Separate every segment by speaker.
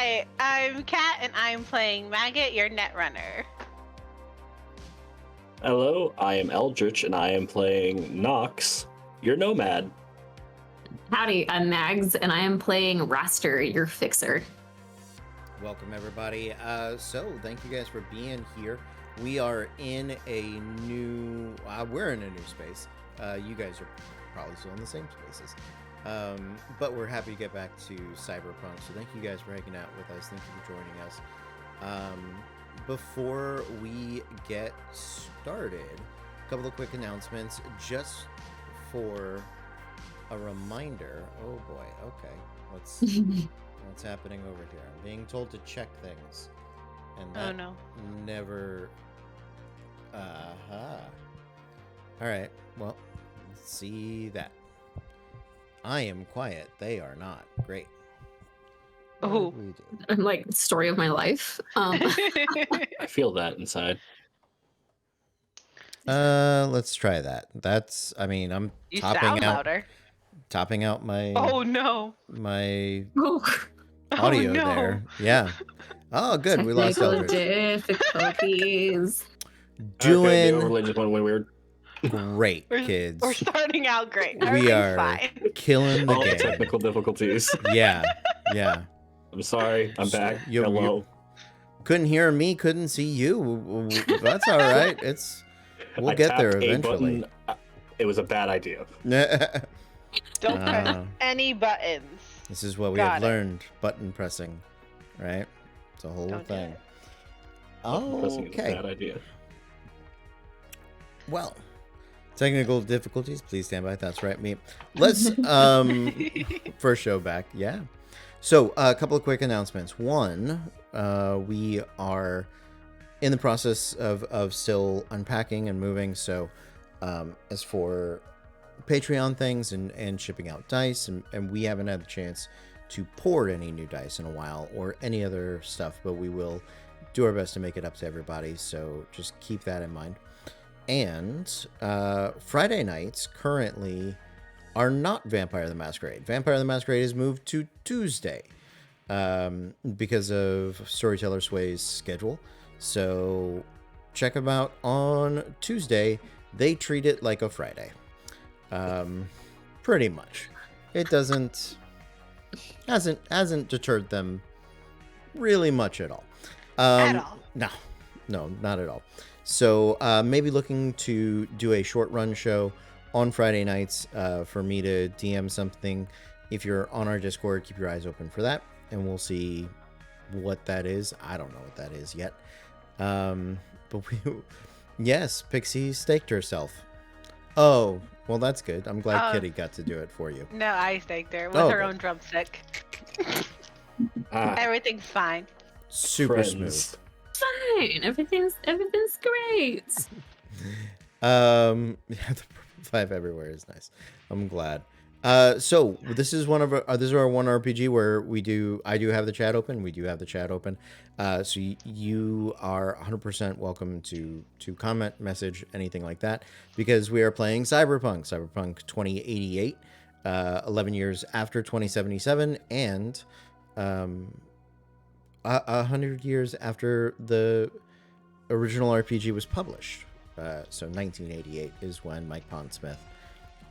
Speaker 1: Hi, I'm Kat, and I'm playing Maggot, your Netrunner.
Speaker 2: Hello, I am Eldritch, and I am playing Nox, your Nomad.
Speaker 3: Howdy, I'm Mags, and I am playing Raster, your Fixer.
Speaker 4: Welcome, everybody. So thank you guys for being here. We are in a new, we're in a new space. You guys are probably still in the same spaces. But we're happy to get back to Cyberpunk. So thank you guys for hanging out with us. Thank you for joining us. Before we get started, a couple of quick announcements just for a reminder. Oh boy, okay. What's happening over here? I'm being told to check things. And that never... Alright, well, let's see that. I am quiet. They are not. Great.
Speaker 3: Oh, I'm like, story of my life.
Speaker 2: I feel that inside.
Speaker 4: Let's try that. That's, I mean, I'm
Speaker 1: You
Speaker 4: topping
Speaker 1: sound
Speaker 4: out,
Speaker 1: louder.
Speaker 4: topping out my...
Speaker 1: Oh no.
Speaker 4: My
Speaker 3: audio
Speaker 1: no.
Speaker 4: there. Yeah. Oh, good. We lost
Speaker 3: Technical
Speaker 4: Eldritch.
Speaker 3: difficulties.
Speaker 4: Doing
Speaker 2: overlay just went way weird.
Speaker 4: Great, kids.
Speaker 1: We're starting out great.
Speaker 4: We are
Speaker 1: fine.
Speaker 4: killing the
Speaker 2: All the
Speaker 4: game.
Speaker 2: technical difficulties.
Speaker 4: Yeah, yeah.
Speaker 2: I'm sorry. I'm back.
Speaker 4: You
Speaker 2: Hello.
Speaker 4: couldn't hear me, couldn't see you. That's all right. We'll get there eventually.
Speaker 2: It was a bad idea.
Speaker 1: Don't press any buttons.
Speaker 4: This is what we have learned. Button pressing, right? It's a whole thing.
Speaker 2: Pressing is a
Speaker 4: Okay.
Speaker 2: bad idea.
Speaker 4: Well, technical difficulties. Please stand by. That's right, me. Let's first show back. Yeah. So a couple of quick announcements. One, we are in the process of still unpacking and moving. So as for Patreon things and shipping out dice, and we haven't had the chance to pour any new dice in a while or any other stuff, but we will do our best to make it up to everybody. So just keep that in mind. And Friday nights currently are not Vampire the Masquerade. Vampire the Masquerade is moved to Tuesday because of Storyteller Sway's schedule. So check them out on Tuesday. They treat it like a Friday. Pretty much. It hasn't deterred them really much at all.
Speaker 1: At all.
Speaker 4: No, not at all. So maybe looking to do a short run show on Friday nights for me to DM something. If you're on our Discord, keep your eyes open for that, and we'll see what that is. I don't know what that is yet. But yes, Pixie staked herself. Oh, well, that's good. I'm glad Kitty got to do it for you.
Speaker 1: No, I staked her with her own drumstick. Everything's fine.
Speaker 4: Super smooth.
Speaker 3: Fine. Everything's great.
Speaker 4: Yeah, the purple 5 everywhere is nice. I'm glad. So this is one of our, this is our one RPG where I do have the chat open. We do have the chat open. So you are 100% welcome to comment, message, anything like that, because we are playing Cyberpunk 2088, 11 years after 2077, and 100 years after the original RPG was published. So 1988 is when Mike Pondsmith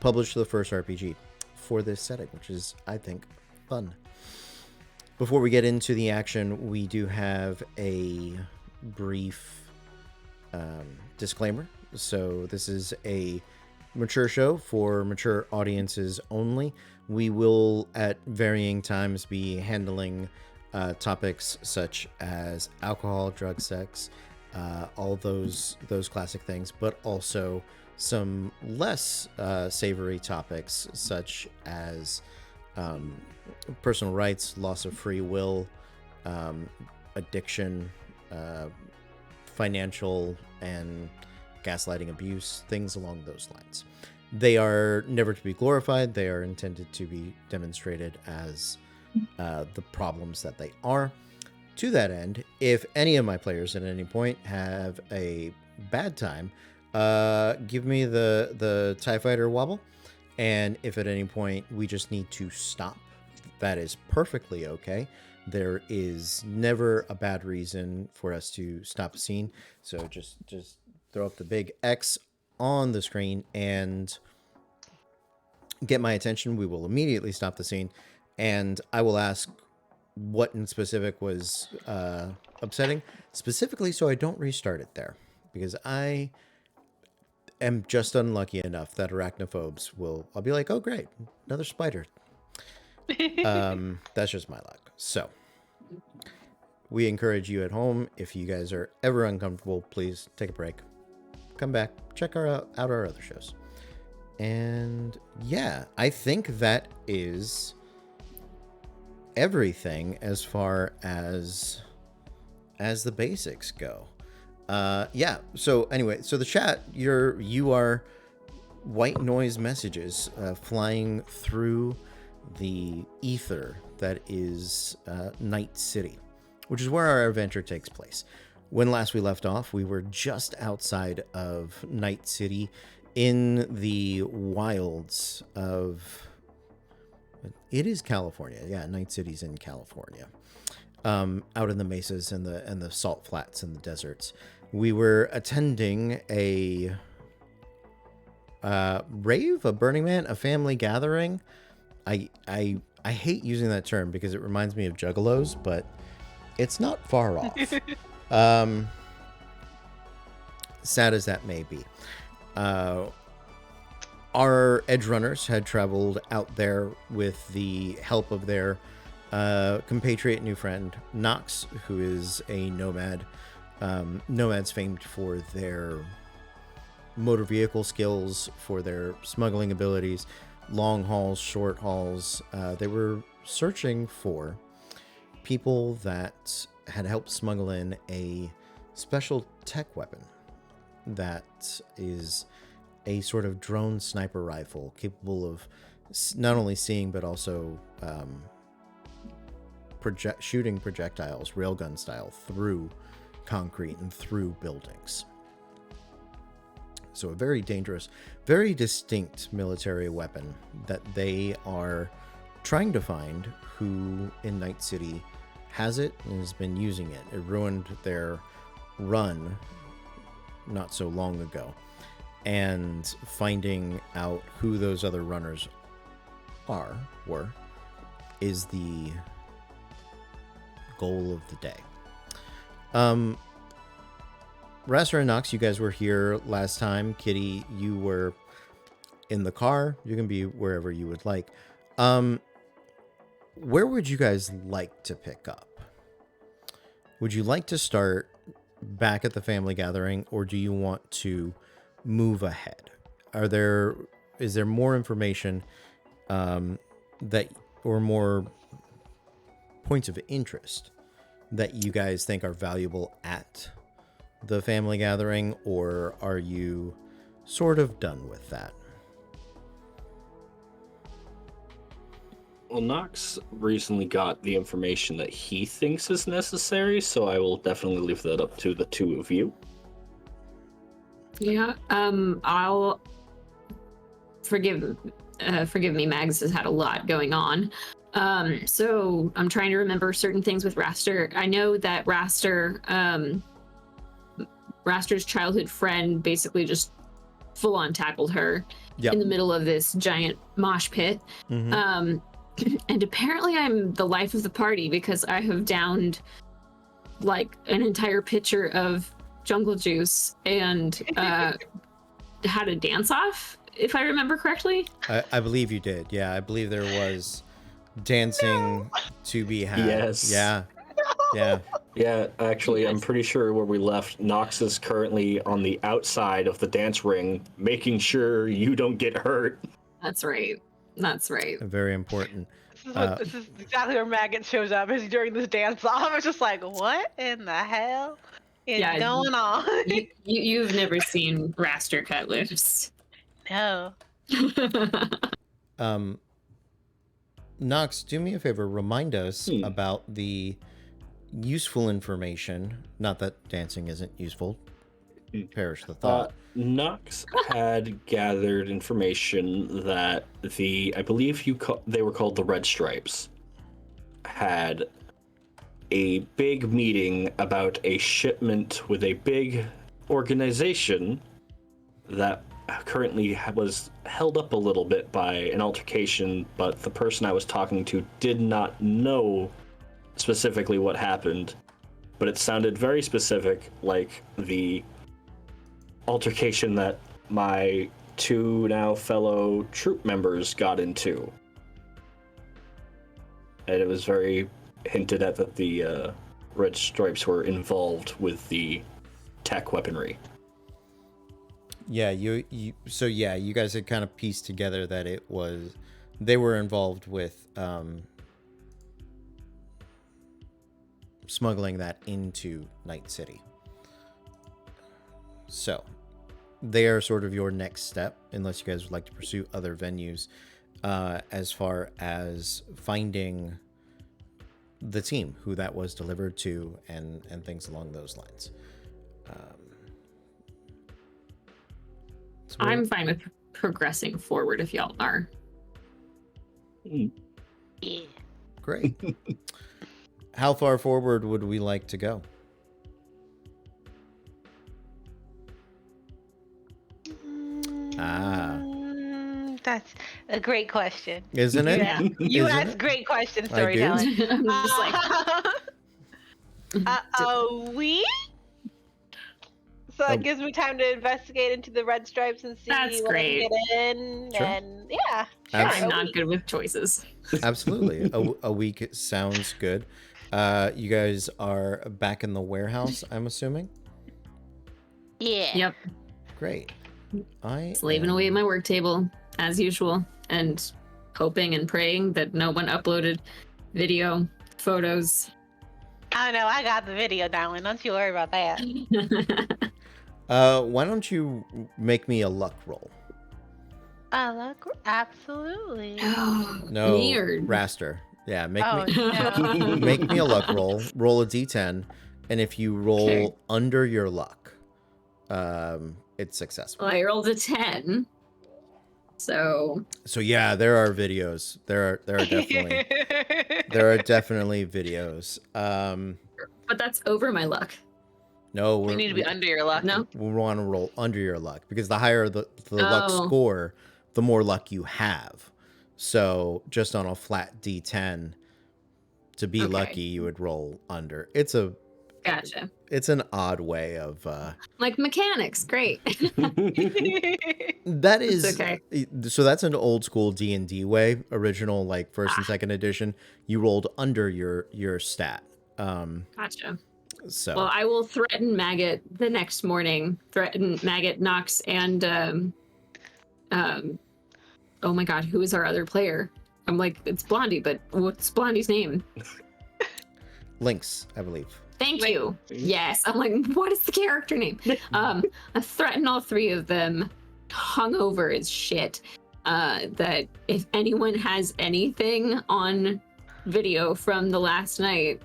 Speaker 4: published the first RPG for this setting, which is, I think, fun. Before we get into the action, we do have a brief disclaimer. So this is a mature show for mature audiences only. We will, at varying times, be handling topics such as alcohol, drug, sex, all those classic things, but also some less savory topics such as personal rights, loss of free will, addiction, financial and gaslighting abuse, things along those lines. They are never to be glorified. They are intended to be demonstrated as the problems that they are. To that end, if any of my players at any point have a bad time, give me the TIE Fighter wobble, and if at any point we just need to stop, that is perfectly okay. There is never a bad reason for us to stop a scene. So just throw up the big X on the screen and get my attention. We will immediately stop the scene, and I will ask what in specific was upsetting, specifically so I don't restart it there, because I am just unlucky enough that arachnophobes will, I'll be like, oh great, another spider. That's just my luck. So we encourage you at home, if you guys are ever uncomfortable, please take a break, come back, check out our other shows. And yeah, I think that is everything as far as the basics go. Yeah, so anyway, so the chat, you are white noise messages flying through the ether that is Night City, which is where our adventure takes place. When last we left off, we were just outside of Night City in the wilds of, it is California. Yeah, Night City's in California. Out in the mesas and the salt flats and the deserts. We were attending a rave, a Burning Man, a family gathering. I hate using that term because it reminds me of Juggalos, but it's not far off. Sad as that may be. Our edge runners had traveled out there with the help of their compatriot new friend Nox, who is a nomad. Nomads famed for their motor vehicle skills, for their smuggling abilities, long hauls, short hauls. They were searching for people that had helped smuggle in a special tech weapon that is a sort of drone sniper rifle capable of not only seeing but also shooting projectiles, railgun style, through concrete and through buildings. So a very dangerous, very distinct military weapon that they are trying to find who in Night City has it and has been using it. It ruined their run not so long ago. And finding out who those other runners were, is the goal of the day. Raster and Nox, you guys were here last time. Kitty, you were in the car. You can be wherever you would like. Where would you guys like to pick up? Would you like to start back at the family gathering, or do you want to move ahead? Is there more information or more points of interest that you guys think are valuable at the family gathering, or are you sort of done with that?
Speaker 2: Well, Nox recently got the information that he thinks is necessary, so I will definitely leave that up to the two of you.
Speaker 3: Yeah, I'll forgive me, Mags has had a lot going on. So I'm trying to remember certain things with Raster. I know that Raster's childhood friend basically just full on tackled her in the middle of this giant mosh pit. Mm-hmm. And apparently I'm the life of the party because I have downed like an entire pitcher of jungle juice and had a dance off, if I remember correctly.
Speaker 4: I believe you did. Yeah, I believe there was dancing to be had.
Speaker 2: Yes.
Speaker 4: Yeah. Yeah.
Speaker 2: Yeah, actually, I'm pretty sure where we left, Nox is currently on the outside of the dance ring, making sure you don't get hurt.
Speaker 3: That's right. That's right.
Speaker 4: Very important.
Speaker 1: This is exactly where Maggot shows up, is during this dance off. It's just like, what in the hell is going on?
Speaker 3: You've never seen Raster cut loose.
Speaker 1: No.
Speaker 4: Nox, do me a favor, remind us about the useful information. Not that dancing isn't useful. Perish the thought.
Speaker 2: Nox had gathered information that I believe they were called the Red Stripes, had a big meeting about a shipment with a big organization that currently was held up a little bit by an altercation, but the person I was talking to did not know specifically what happened, but it sounded very specific, like the altercation that my two now fellow troop members got into. And it was very hinted at that the Red Stripes were involved with the tech weaponry.
Speaker 4: Yeah, you guys had kind of pieced together that they were involved with smuggling that into Night City. So they are sort of your next step, unless you guys would like to pursue other venues, as far as finding the team who that was delivered to and things along those lines.
Speaker 3: I'm fine with progressing forward if y'all are.
Speaker 1: Yeah.
Speaker 4: Great. How far forward would we like to go?
Speaker 1: That's a great question.
Speaker 4: Isn't it?
Speaker 3: Yeah.
Speaker 1: You
Speaker 4: Isn't
Speaker 1: ask
Speaker 4: it?
Speaker 1: great questions,
Speaker 4: I do.
Speaker 1: storytelling.
Speaker 3: I'm just like,
Speaker 1: We? So it gives me time to investigate into the Red Stripes and see
Speaker 3: That's
Speaker 1: what
Speaker 3: great.
Speaker 1: I can get in.
Speaker 4: Sure.
Speaker 1: And yeah, sure.
Speaker 3: I'm not good with choices.
Speaker 4: Absolutely. A week sounds good. You guys are back in the warehouse, I'm assuming?
Speaker 1: Yeah.
Speaker 3: Yep.
Speaker 4: Great.
Speaker 3: Slaving away at my work table, as usual, and hoping and praying that no one uploaded video, photos.
Speaker 1: I know, I got the video, darling. Don't you worry about that.
Speaker 4: Why don't you make me a luck roll?
Speaker 1: Look, absolutely.
Speaker 4: No,
Speaker 3: Me or...
Speaker 4: Raster. Yeah, make
Speaker 1: Oh,
Speaker 4: me
Speaker 1: no.
Speaker 4: make me a luck roll. Roll a d10, and if you roll
Speaker 3: Okay.
Speaker 4: under your luck, it's successful.
Speaker 3: Well, I rolled a 10. So
Speaker 4: Yeah, there are videos. There are definitely videos.
Speaker 3: but that's over my luck.
Speaker 4: No,
Speaker 1: You need to be under your luck.
Speaker 3: No?
Speaker 4: we want to roll under your luck because the higher the luck
Speaker 3: Oh.
Speaker 4: score, the more luck you have. So just on a flat d10, to be
Speaker 3: Okay.
Speaker 4: lucky, you would roll under.
Speaker 3: Gotcha.
Speaker 4: It's an odd way of
Speaker 3: Like mechanics, great.
Speaker 4: that is
Speaker 3: It's okay.
Speaker 4: So that's an old school D&D way, original like first and second edition. You rolled under your stat.
Speaker 3: Gotcha.
Speaker 4: So
Speaker 3: Well, I will threaten Maggot the next morning. Threaten Maggot, Nox, and oh my god, who is our other player? I'm like, it's Blondie, but what's Blondie's name?
Speaker 4: Lynx, I believe.
Speaker 3: Thank you. Yes. I'm like, what is the character name? I threaten all three of them, hungover as shit. That if anyone has anything on video from the last night,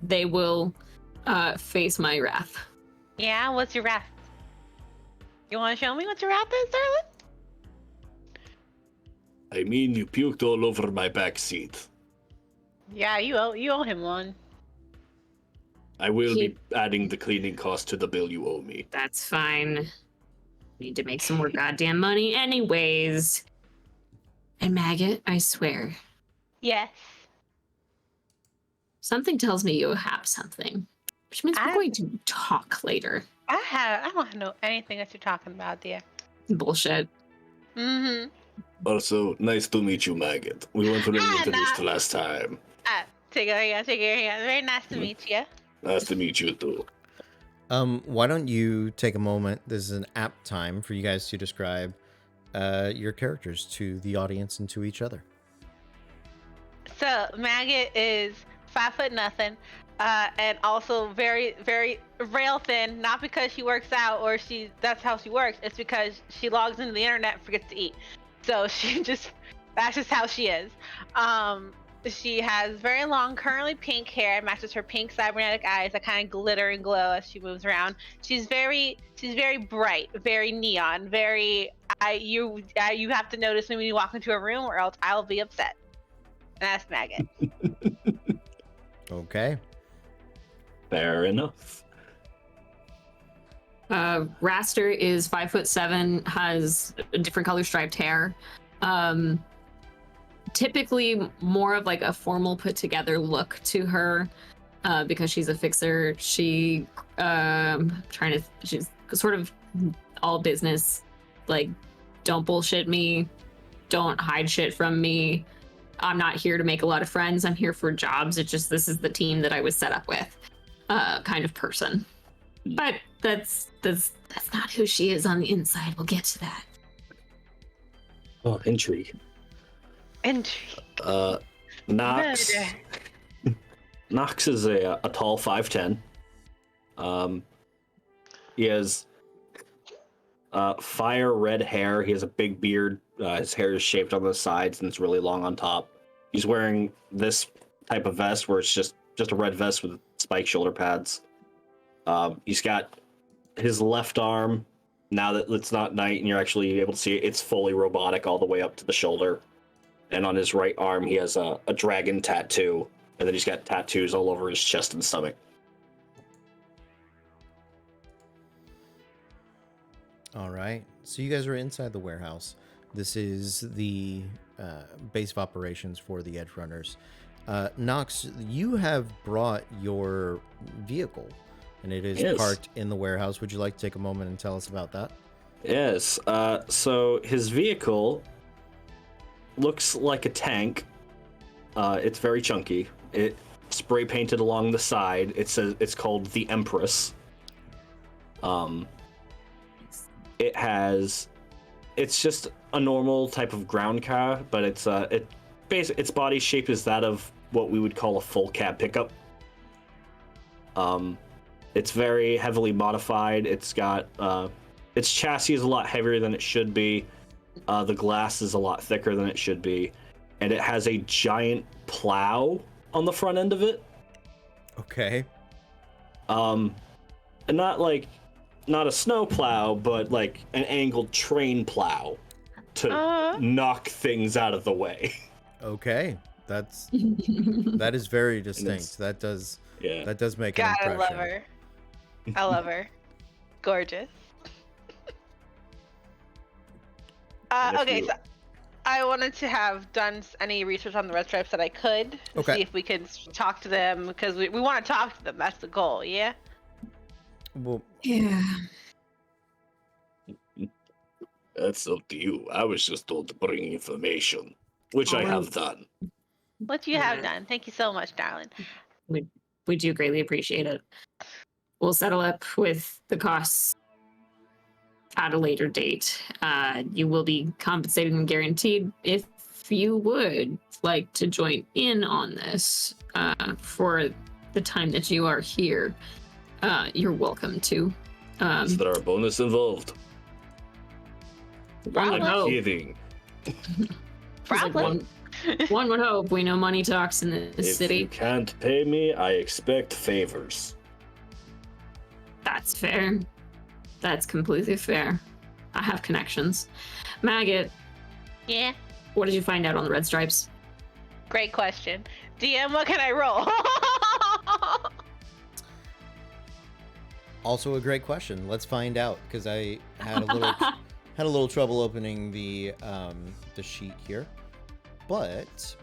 Speaker 3: they will face my wrath.
Speaker 1: Yeah, what's your wrath? You want to show me what your wrath is, darling?
Speaker 2: I mean, you puked all over my back seat.
Speaker 1: Yeah, you owe him one.
Speaker 2: I will be adding the cleaning cost to the bill you owe me.
Speaker 3: That's fine. Need to make some more goddamn money anyways. And Maggot, I swear,
Speaker 1: Yes.
Speaker 3: something tells me you have something. Which means we're going to talk later.
Speaker 1: I don't know anything that you're talking about, dear.
Speaker 3: Bullshit.
Speaker 1: Mm-hmm.
Speaker 2: Also, nice to meet you, Maggot. We weren't really
Speaker 1: Ah,
Speaker 2: introduced
Speaker 1: nah.
Speaker 2: last time.
Speaker 1: Take your hand. Very nice to meet you.
Speaker 2: Nice to meet you, too.
Speaker 4: Why don't you take a moment? This is an apt time for you guys to describe your characters to the audience and to each other.
Speaker 1: So Maggot is 5'0", and also very, very rail thin. Not because she works out or that's how she works. It's because she logs into the internet and forgets to eat. So that's just how she is. She has very long, curly pink hair. It matches her pink cybernetic eyes that kind of glitter and glow as she moves around. She's very bright, very neon, you have to notice me when you walk into a room, or else I'll be upset. And that's Maggot.
Speaker 4: Okay.
Speaker 2: Fair enough.
Speaker 3: Raster is 5'7", has a different color striped hair. Typically more of like a formal put together look to her, because she's a fixer. She's sort of all business, like, don't bullshit me, don't hide shit from me. I'm not here to make a lot of friends. I'm here for jobs. It's just, this is the team that I was set up with, kind of person. But that's not who she is on the inside. We'll get to that.
Speaker 2: Oh, intrigue. Knox. Knox is a tall 5'10". He has fire red hair. He has a big beard. His hair is shaped on the sides and it's really long on top. He's wearing this type of vest where it's just a red vest with spike shoulder pads. He's got his left arm, now that it's not night and you're actually able to see it, it's fully robotic all the way up to the shoulder. And on his right arm, he has a dragon tattoo. And then he's got tattoos all over his chest and stomach.
Speaker 4: All right. So you guys are inside the warehouse. This is the base of operations for the Edge Runners. Nox, you have brought your vehicle, and it is parked in the warehouse. Would you like to take a moment and tell us about that?
Speaker 2: Yes. So his vehicle looks like a tank. It's very chunky. It spray painted along the side. It says it's called the Empress. It's just a normal type of ground car, but its body shape is that of what we would call a full cab pickup. It's very heavily modified. It's got its chassis is a lot heavier than it should be. The glass is a lot thicker than it should be, and it has a giant plow on the front end of it.
Speaker 4: Okay.
Speaker 2: And not a snow plow, but like an angled train plow to knock things out of the way.
Speaker 4: Okay, that is very distinct. That does make an impression.
Speaker 1: I love her. I love her. Gorgeous. Okay, so I wanted to have done any research on the Red Stripes that I could.
Speaker 4: Okay.
Speaker 1: See if we could talk to them, because we want to talk to them. That's the goal, yeah?
Speaker 4: Well,
Speaker 3: Yeah.
Speaker 2: That's up to you. I was just told to bring information, which I have done.
Speaker 1: What you have done. Thank you so much, darling.
Speaker 3: We do greatly appreciate it. We'll settle up with the costs at a later date. You will be compensated and guaranteed if you would like to join in on this for the time that you are here. You're welcome to.
Speaker 2: Is there a bonus involved?
Speaker 3: One would hope.
Speaker 2: Kidding.
Speaker 1: Probably.
Speaker 3: One would hope. We know money talks in this city.
Speaker 2: If you can't pay me, I expect favors.
Speaker 3: That's fair. That's completely fair. I have connections. Maggot,
Speaker 1: Yeah.
Speaker 3: what did you find out on the Red Stripes?
Speaker 1: Great question. DM, what can I roll?
Speaker 4: also a great question. Let's find out, because I had a little trouble opening the sheet here, but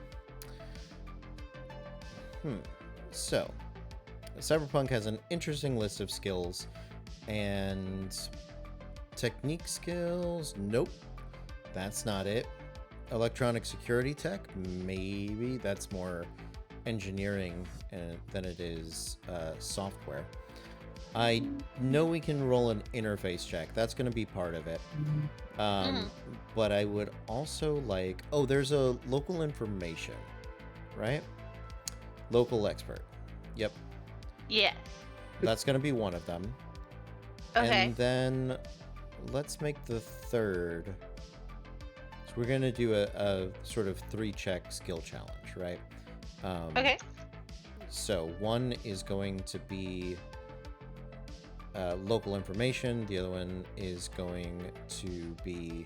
Speaker 4: so Cyberpunk has an interesting list of skills and technique skills. Nope, that's not it. Electronic security tech, maybe. That's more engineering than it is software. I know we can roll an interface check. That's going to be part of it. But I would also like... Oh, there's a local information, right? Local expert. Yep.
Speaker 1: Yes.
Speaker 4: That's going to be one of them.
Speaker 1: Okay.
Speaker 4: And then let's make the third. So we're going to do a sort of 3-check skill challenge, right?
Speaker 1: Okay.
Speaker 4: So one is going to be local information. The other one is going to be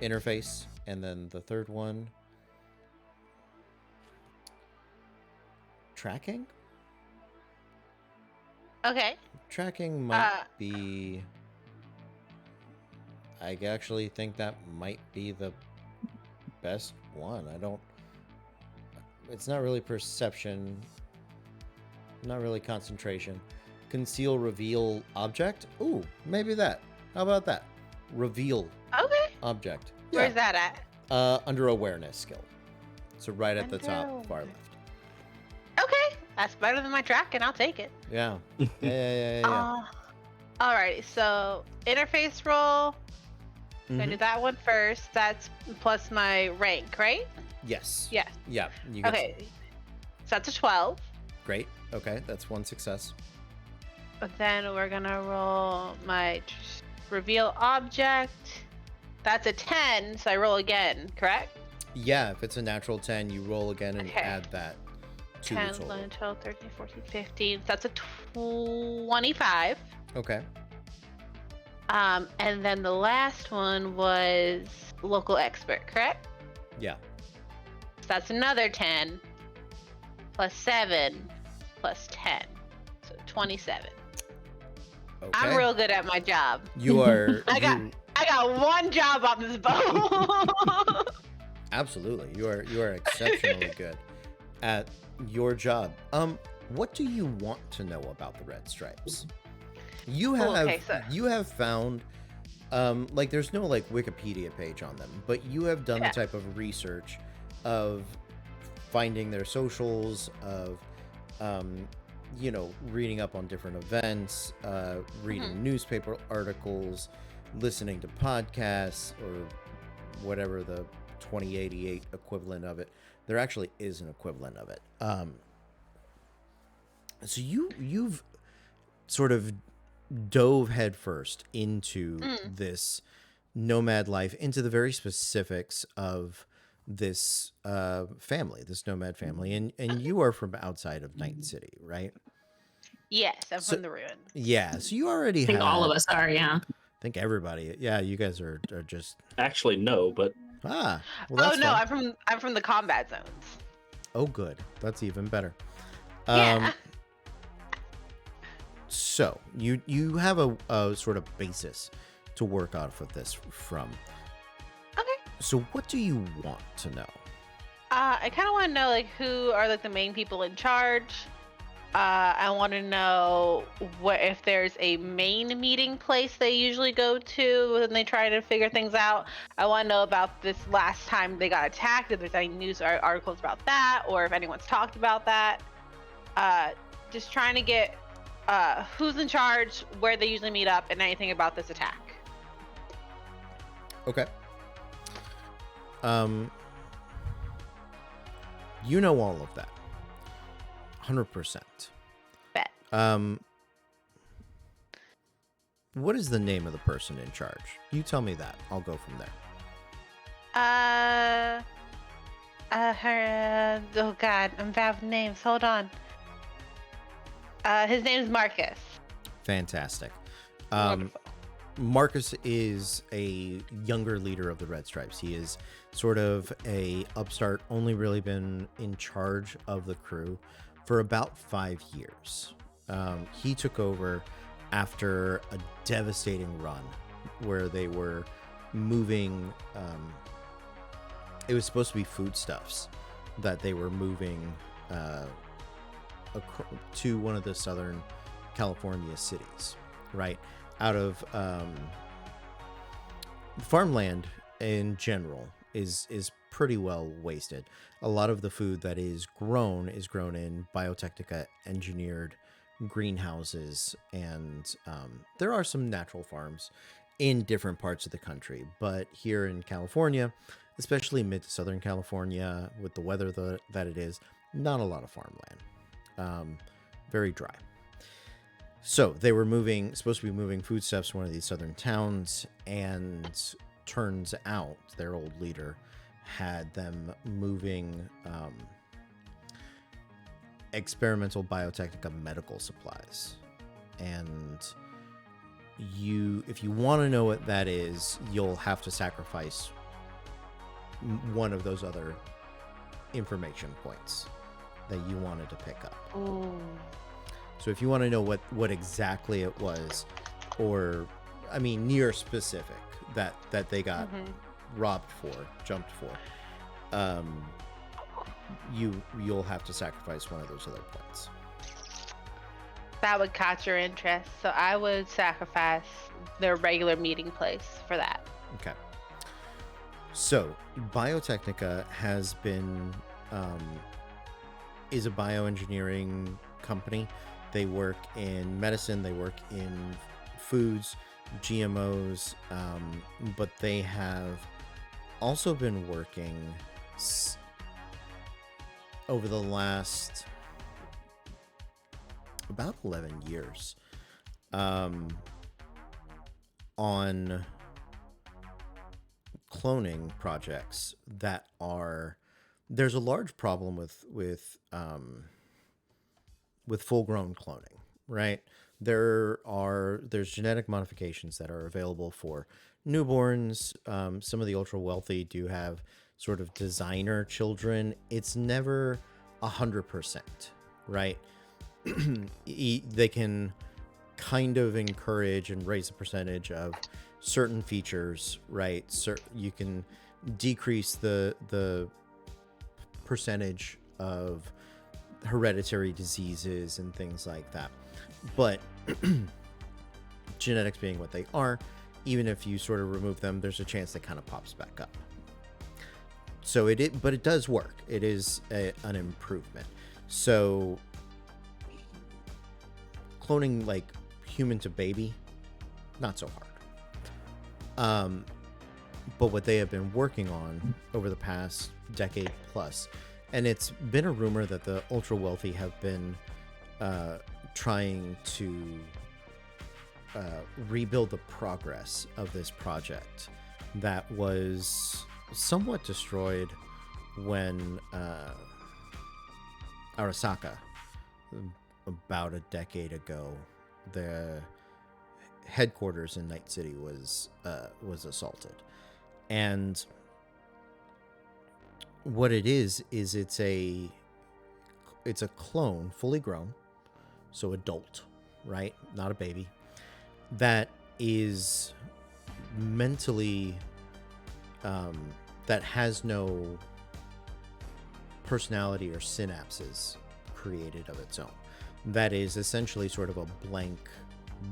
Speaker 4: interface. And then the third one tracking.
Speaker 1: Okay.
Speaker 4: Tracking might be. I actually think that might be the best one. It's not really perception. Not really concentration. Conceal, reveal object. Ooh, maybe that. How about that? Reveal object. Yeah.
Speaker 1: Where's that at?
Speaker 4: Under awareness skill. So right at the top,
Speaker 1: Under
Speaker 4: far left.
Speaker 1: Okay, that's better than my track, and I'll take it.
Speaker 4: Yeah. Yeah.
Speaker 1: Alrighty, so interface roll. Gonna do that one first. That's plus my rank, right?
Speaker 4: Yes.
Speaker 1: Yes.
Speaker 4: Yeah. You
Speaker 1: Okay. So that's a 12.
Speaker 4: Great. Okay, that's one success.
Speaker 1: But then we're gonna roll my reveal object. That's a 10, so I roll again, correct?
Speaker 4: Yeah, if it's a natural 10, you roll again and add that to
Speaker 1: 10,
Speaker 4: the total.
Speaker 1: 11, 12, 13, 14, 15. So that's a 25.
Speaker 4: Okay.
Speaker 1: And then the last one was local expert, correct?
Speaker 4: Yeah.
Speaker 1: So that's another 10 plus 7 plus 10. So 27.
Speaker 4: Okay.
Speaker 1: I'm real good at my job.
Speaker 4: You are.
Speaker 1: I got one job on this boat.
Speaker 4: Absolutely. You are exceptionally good at your job. What do you want to know about the Red Stripes? You have found like there's no like Wikipedia page on them, but you have done the type of research of finding their socials, of reading up on different events, reading newspaper articles, listening to podcasts, or whatever the 2088 equivalent of it. There actually is an equivalent of it. So you've sort of dove headfirst into this nomad life, into the very specifics of this family, this nomad family, and you are from outside of Night City, right?
Speaker 1: Yes, I'm from the ruins.
Speaker 4: Yeah, so you already
Speaker 3: I think all of us are, yeah.
Speaker 4: I think everybody. Yeah, you guys are just.
Speaker 2: Actually, no, but.
Speaker 4: Well, that's fun.
Speaker 1: I'm from the combat zones.
Speaker 4: Oh, good. That's even better.
Speaker 1: Yeah.
Speaker 4: So you have a sort of basis to work off of this from.
Speaker 1: Okay.
Speaker 4: So what do you want to know?
Speaker 1: I kind of want to know like who are like the main people in charge. I want to know if there's a main meeting place they usually go to when they try to figure things out. I want to know about this last time they got attacked, if there's any news or articles about that, or if anyone's talked about that. Just trying to get who's in charge, where they usually meet up, and anything about this attack.
Speaker 4: Okay. You know all of that. 100%.
Speaker 1: Bet.
Speaker 4: What is the name of the person in charge? You tell me that. I'll go from there.
Speaker 1: Oh God, I'm bad with names. Hold on. His name is Marcus.
Speaker 4: Fantastic.
Speaker 1: Wonderful.
Speaker 4: Marcus is a younger leader of the Red Stripes. He is sort of a upstart, only really been in charge of the crew for about 5 years. He took over after a devastating run where they were moving. It was supposed to be foodstuffs that they were moving to one of the Southern California cities, right? Out of farmland in general is pretty well wasted. A lot of the food that is grown in Biotechnica engineered greenhouses, and there are some natural farms in different parts of the country, but here in California, especially mid to Southern California, with the weather that it is, not a lot of farmland. Very dry. So they were supposed to be moving foodstuffs to one of these southern towns, and turns out their old leader had them moving experimental Biotechnica medical supplies. And if you want to know what that is, you'll have to sacrifice one of those other information points. that you wanted to pick up.
Speaker 1: Ooh.
Speaker 4: So if you want to know what exactly it was, or I mean near specific that they got robbed for, jumped for, you'll have to sacrifice one of those other points.
Speaker 1: That would catch your interest, so I would sacrifice their regular meeting place for that.
Speaker 4: Okay. So Biotechnica has been is a bioengineering company. They work in medicine, they work in foods, GMOs, but they have also been working over the last about 11 years on cloning projects that are, there's a large problem with full-grown cloning, right? There's genetic modifications that are available for newborns. Some of the ultra wealthy do have sort of designer children. It's never 100%, right? They can kind of encourage and raise the percentage of certain features, right? You can decrease the percentage of hereditary diseases and things like that. But genetics being what they are, even if you sort of remove them, there's a chance it kind of pops back up. So but it does work. It is an improvement. So cloning like human to baby, not so hard. But what they have been working on over the past decade plus, and it's been a rumor that the ultra wealthy have been trying to rebuild the progress of this project that was somewhat destroyed when Arasaka, about a decade ago, the headquarters in Night City was assaulted. And what it is it's a clone, fully grown, so adult, right? Not a baby, that is mentally that has no personality or synapses created of its own. That is essentially sort of a blank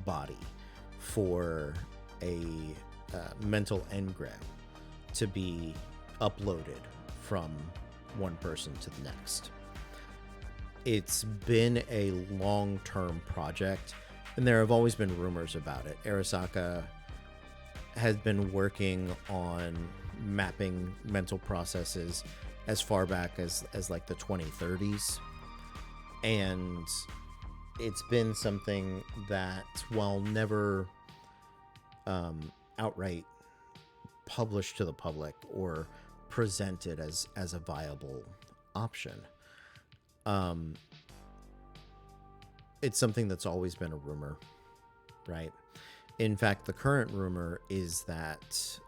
Speaker 4: body for a mental engram to be uploaded from one person to the next. It's been a long-term project, and there have always been rumors about it. Arasaka has been working on mapping mental processes as far back as like the 2030s. And it's been something that, while never outright published to the public or presented as a viable option, it's something that's always been a rumor, right? In fact, the current rumor is that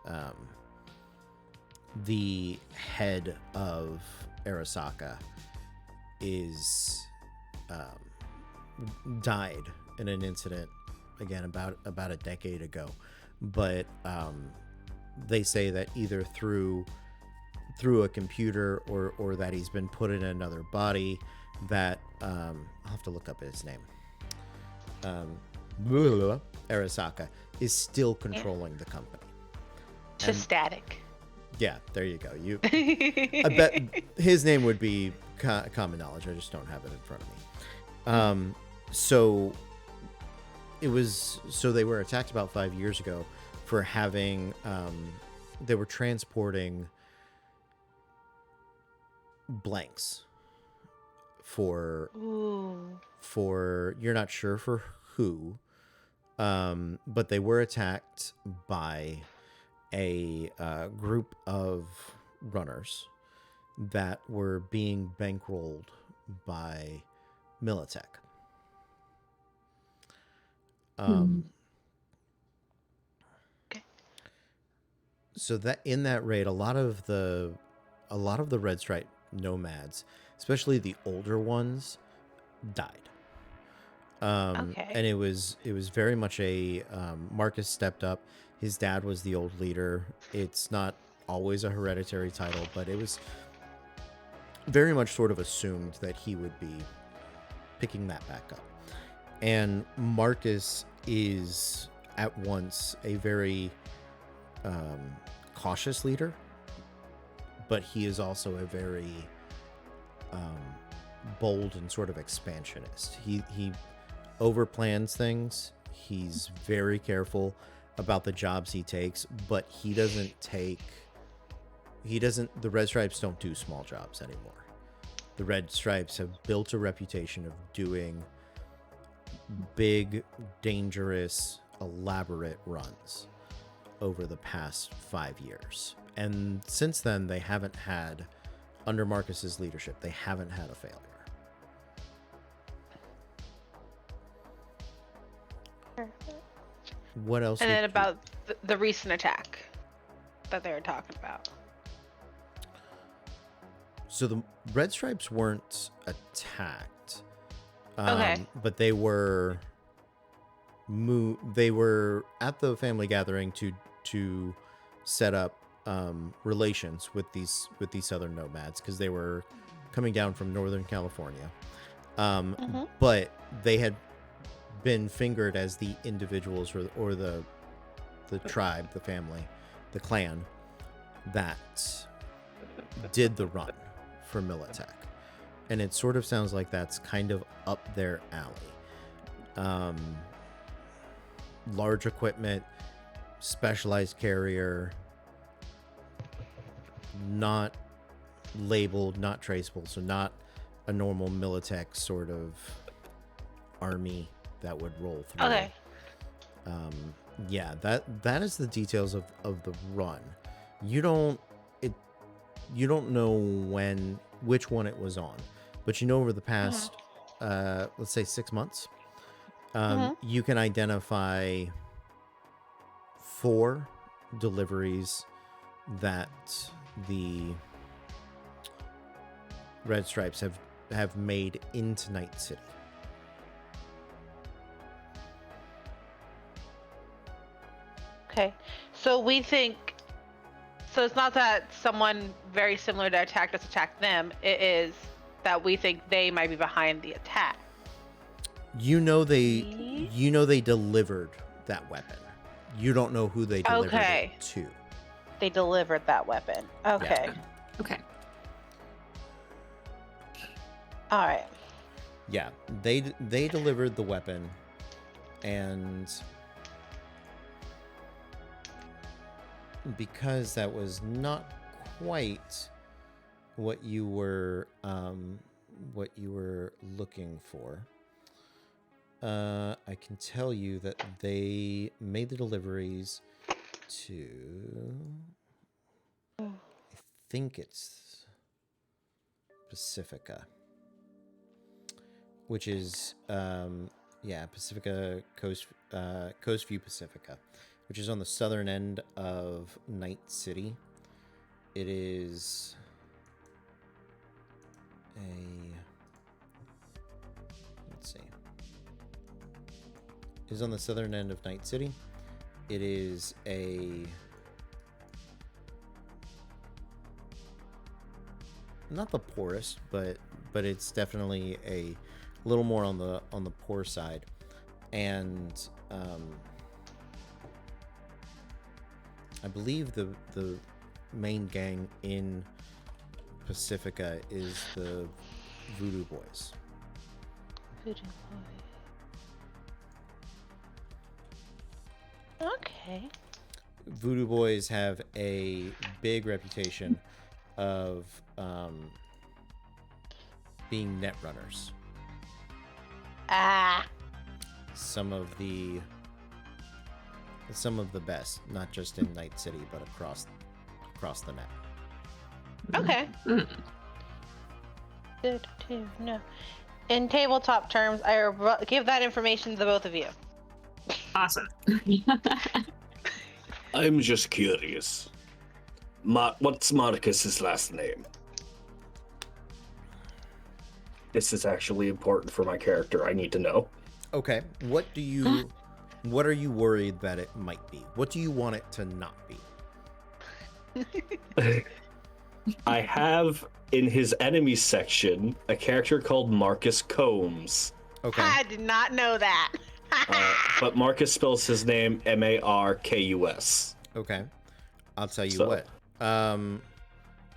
Speaker 4: the head of Arasaka is died in an incident, again, about a decade ago. But they say that either through a computer or that he's been put in another body, that I'll have to look up his name. Arasaka is still controlling the company.
Speaker 1: Just static.
Speaker 4: Yeah, there you go. I bet his name would be common knowledge. I just don't have it in front of me. So they were attacked about 5 years ago for having they were transporting blanks for you're not sure for who, but they were attacked by a group of runners that were being bankrolled by Militech. So that in that raid, a lot of the red stripe nomads especially the older ones, died.
Speaker 1: Okay.
Speaker 4: And it was very much a Marcus stepped up. His dad was the old leader. It's not always a hereditary title, but it was very much sort of assumed that he would be picking that back up. And Marcus is at once a very cautious leader, but he is also a very bold and sort of expansionist. He overplans things. He's very careful about the jobs he takes, but the Red Stripes don't do small jobs anymore. The Red Stripes have built a reputation of doing big, dangerous, elaborate runs over the past 5 years. And since then, they haven't had, under Marcus's leadership, they haven't had a failure. What else?
Speaker 1: And then about the recent attack that they were talking about.
Speaker 4: So the Red Stripes weren't attacked.
Speaker 1: Okay.
Speaker 4: But they were at the family gathering to set up relations with these southern nomads, because they were coming down from Northern California. But they had been fingered as the individuals or the tribe, the family, the clan that did the run for Militech. And it sort of sounds like that's kind of up their alley. Large equipment, specialized carrier, not labeled, not traceable, so not a normal Militech sort of army that would roll through.
Speaker 1: Okay.
Speaker 4: Yeah, that is the details of the run. You don't know which one it was on, but you know over the past let's say 6 months, you can identify 4 deliveries that the Red Stripes have made into Night City.
Speaker 1: Okay. So it's not that someone very similar to attacked us attacked them. It is that we think they might be behind the attack.
Speaker 4: You know they delivered that weapon. You don't know who they delivered it to.
Speaker 1: They delivered that weapon. Okay.
Speaker 4: Yeah.
Speaker 3: Okay.
Speaker 1: All right.
Speaker 4: Yeah, they delivered the weapon, and because that was not quite what you were looking for, I can tell you that they made the deliveries to, I think it's Pacifica, which is Pacifica Coastview Pacifica, which is on the southern end of Night City. It is It is on the southern end of Night City. It is not the poorest, but it's definitely a little more on the poor side. And I believe the main gang in Pacifica is the Voodoo Boys.
Speaker 1: Voodoo Boys. Okay.
Speaker 4: Voodoo Boys have a big reputation of being net runners. Some of the best, not just in Night City, but across the net.
Speaker 1: Okay. Good to know. In tabletop terms, I give that information to the both of you.
Speaker 3: Awesome.
Speaker 2: I'm just curious. What's Marcus's last name? this is actually important for my character. I need to know.
Speaker 4: Okay. What are you worried that it might be? What do you want it to not be?
Speaker 2: I have in his enemies section a character called Marcus Combs.
Speaker 4: Okay.
Speaker 1: I did not know that.
Speaker 2: But Marcus spells his name Markus.
Speaker 4: Okay. I'll tell you
Speaker 2: So-
Speaker 4: what.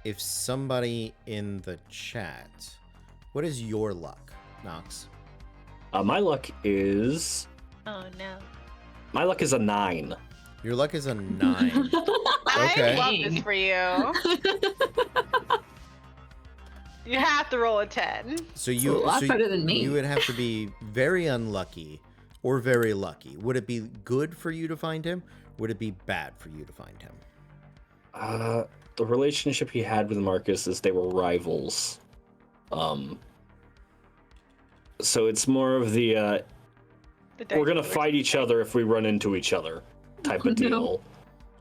Speaker 4: If somebody in the chat, what is your luck, Nox?
Speaker 2: My luck is
Speaker 1: Oh no.
Speaker 2: a 9.
Speaker 4: Your luck is a 9. Okay.
Speaker 1: I love this for you. You have to roll a 10.
Speaker 4: So
Speaker 3: a lot better than me.
Speaker 4: You would have to be very unlucky or very lucky. Would it be good for you to find him? Would it be bad for you to find him?
Speaker 2: The relationship he had with Marcus is they were rivals. So it's more of the we're gonna fight each other if we run into each other type of deal.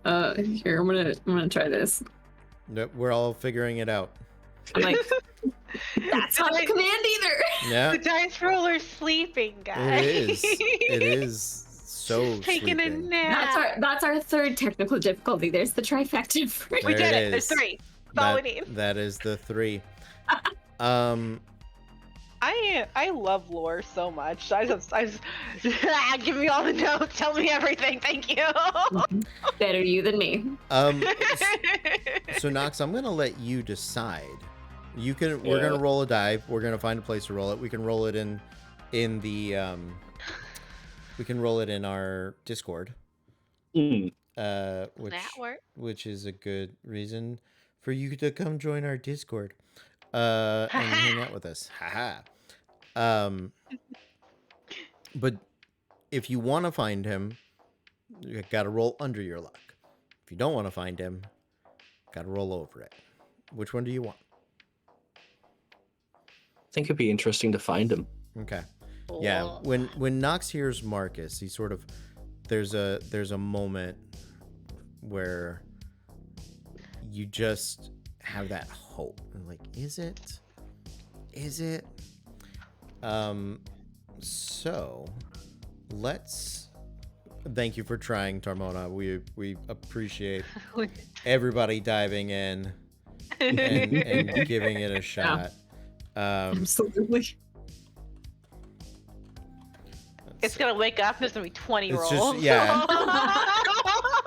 Speaker 3: Here, I'm gonna try this.
Speaker 4: Nope, we're all figuring it out.
Speaker 3: I'm like, that's not a command either.
Speaker 4: Yeah,
Speaker 1: The dice roller's sleeping, guys.
Speaker 4: it is. It is so
Speaker 1: Taking a
Speaker 4: sleeping.
Speaker 1: nap.
Speaker 3: That's our third technical difficulty. There's the trifecta. For
Speaker 1: We
Speaker 4: There
Speaker 1: did
Speaker 4: it
Speaker 1: it. There's
Speaker 4: is.
Speaker 1: 3. That's all we need.
Speaker 4: That is the 3.
Speaker 1: I love lore so much. I just give me all the notes. Tell me everything. Thank you.
Speaker 3: Better you than me.
Speaker 4: So Nox, I'm gonna let you decide. We're gonna roll a die. We're gonna find a place to roll it. We can roll it in the we can roll it in our Discord.
Speaker 2: Mm.
Speaker 4: Which is a good reason for you to come join our Discord and hang out with us. Haha. But if you want to find him, you got to roll under your luck. If you don't want to find him, got to roll over it. Which one do you want?
Speaker 2: I think it'd be interesting to find him.
Speaker 4: Okay. Yeah, when Nox hears Marcus, he sort of there's a moment where you just have that hope and like, is it? So let's thank you for trying, Tarmona. We appreciate everybody diving in and giving it a shot.
Speaker 3: Absolutely.
Speaker 1: It's gonna wake up. There's gonna be 20
Speaker 4: It's
Speaker 1: rolls.
Speaker 4: just yeah.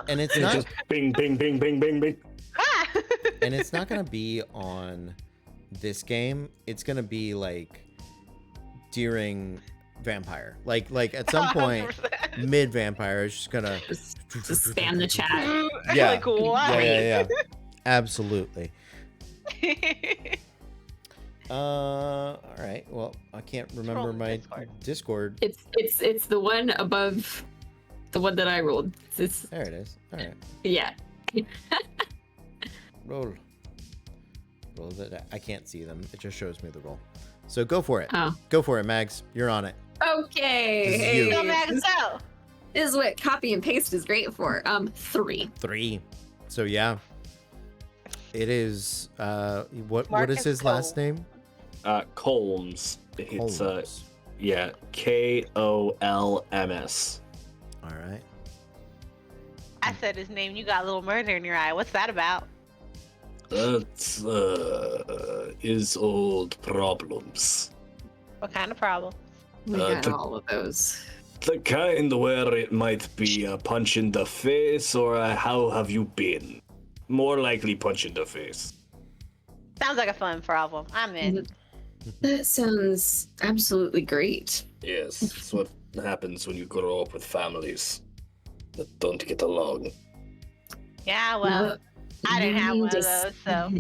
Speaker 4: And it's not
Speaker 2: Just bing, bing, bing, bing, bing, bing.
Speaker 4: and it's not gonna be on this game. It's gonna be like during Vampire. Like at some point
Speaker 1: 100%.
Speaker 4: mid Vampire, it's just gonna
Speaker 3: Just spam the chat.
Speaker 4: Yeah.
Speaker 1: Like what?
Speaker 4: yeah. Absolutely. All right. Well, I can't remember
Speaker 1: roll
Speaker 4: my
Speaker 1: Discord.
Speaker 4: Discord.
Speaker 3: It's the one above the one that I rolled. It's
Speaker 4: There it is. All right.
Speaker 3: yeah.
Speaker 4: Roll that. I can't see them. It just shows me the roll. So go for it.
Speaker 3: Oh.
Speaker 4: Go for it, Mags. You're on it.
Speaker 3: Okay.
Speaker 4: This is you.
Speaker 1: Go, Max, go.
Speaker 3: This is what copy and paste is great for. 3.
Speaker 4: 3. So yeah. It is what is
Speaker 1: Marcus
Speaker 4: his last name?
Speaker 2: Colms. It's
Speaker 4: Holmes.
Speaker 2: yeah, Kolms.
Speaker 4: All right.
Speaker 1: I said his name. You got a little murder in your eye. What's that about?
Speaker 2: That's his old problems.
Speaker 1: What kind of problem?
Speaker 3: We
Speaker 2: Uh,
Speaker 3: got
Speaker 2: to-
Speaker 3: all of those.
Speaker 2: The kind where it might be a punch in the face or a how have you been? More likely punch in the face.
Speaker 1: Sounds like a fun problem. I'm in.
Speaker 3: That sounds absolutely great.
Speaker 2: Yes, that's what happens when you grow up with families that don't get along.
Speaker 1: Yeah, well, I didn't have one of those, so.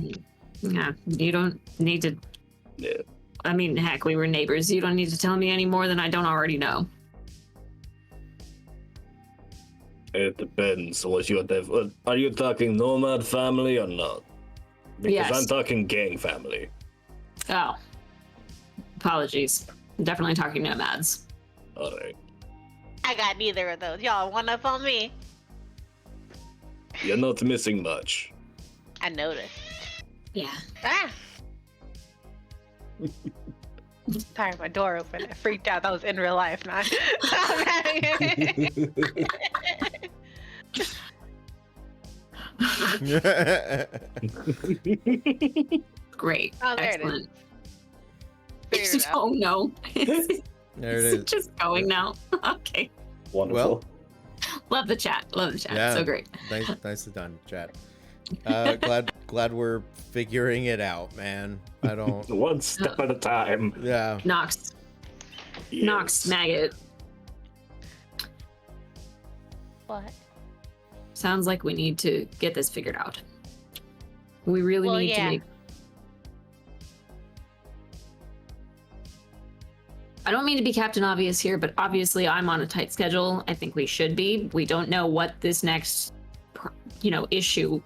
Speaker 3: Yeah, you don't need to.
Speaker 2: Yeah.
Speaker 3: I mean, heck, we were neighbors. You don't need to tell me any more than I don't already know.
Speaker 2: It depends what you have. Are you talking nomad family or not? Because
Speaker 3: Yes.
Speaker 2: I'm talking gang family.
Speaker 3: Oh, apologies. I'm definitely talking nomads.
Speaker 2: All right.
Speaker 1: I got neither of those. Y'all one up on me.
Speaker 2: You're not missing much.
Speaker 1: I noticed.
Speaker 3: Yeah.
Speaker 1: Ah! Sorry, my door opened. I freaked out. That was in real life, not.
Speaker 3: Great.
Speaker 1: Oh, there
Speaker 3: Excellent.
Speaker 1: it is. Figured it out.
Speaker 3: Oh no.
Speaker 4: There it is.
Speaker 3: Just going now. Okay.
Speaker 2: Wonderful.
Speaker 3: Love the chat. Love the chat.
Speaker 4: Yeah.
Speaker 3: So great.
Speaker 4: Nicely done, chat. Glad we're figuring it out, man. I don't.
Speaker 2: One step at a time.
Speaker 4: Yeah.
Speaker 3: Nox.
Speaker 2: Yes.
Speaker 3: Nox, maggot.
Speaker 1: What?
Speaker 3: Sounds like we need to get this figured out. We really need to make. I don't mean to be Captain Obvious here, but obviously I'm on a tight schedule. I think we should be. We don't know what this next, issue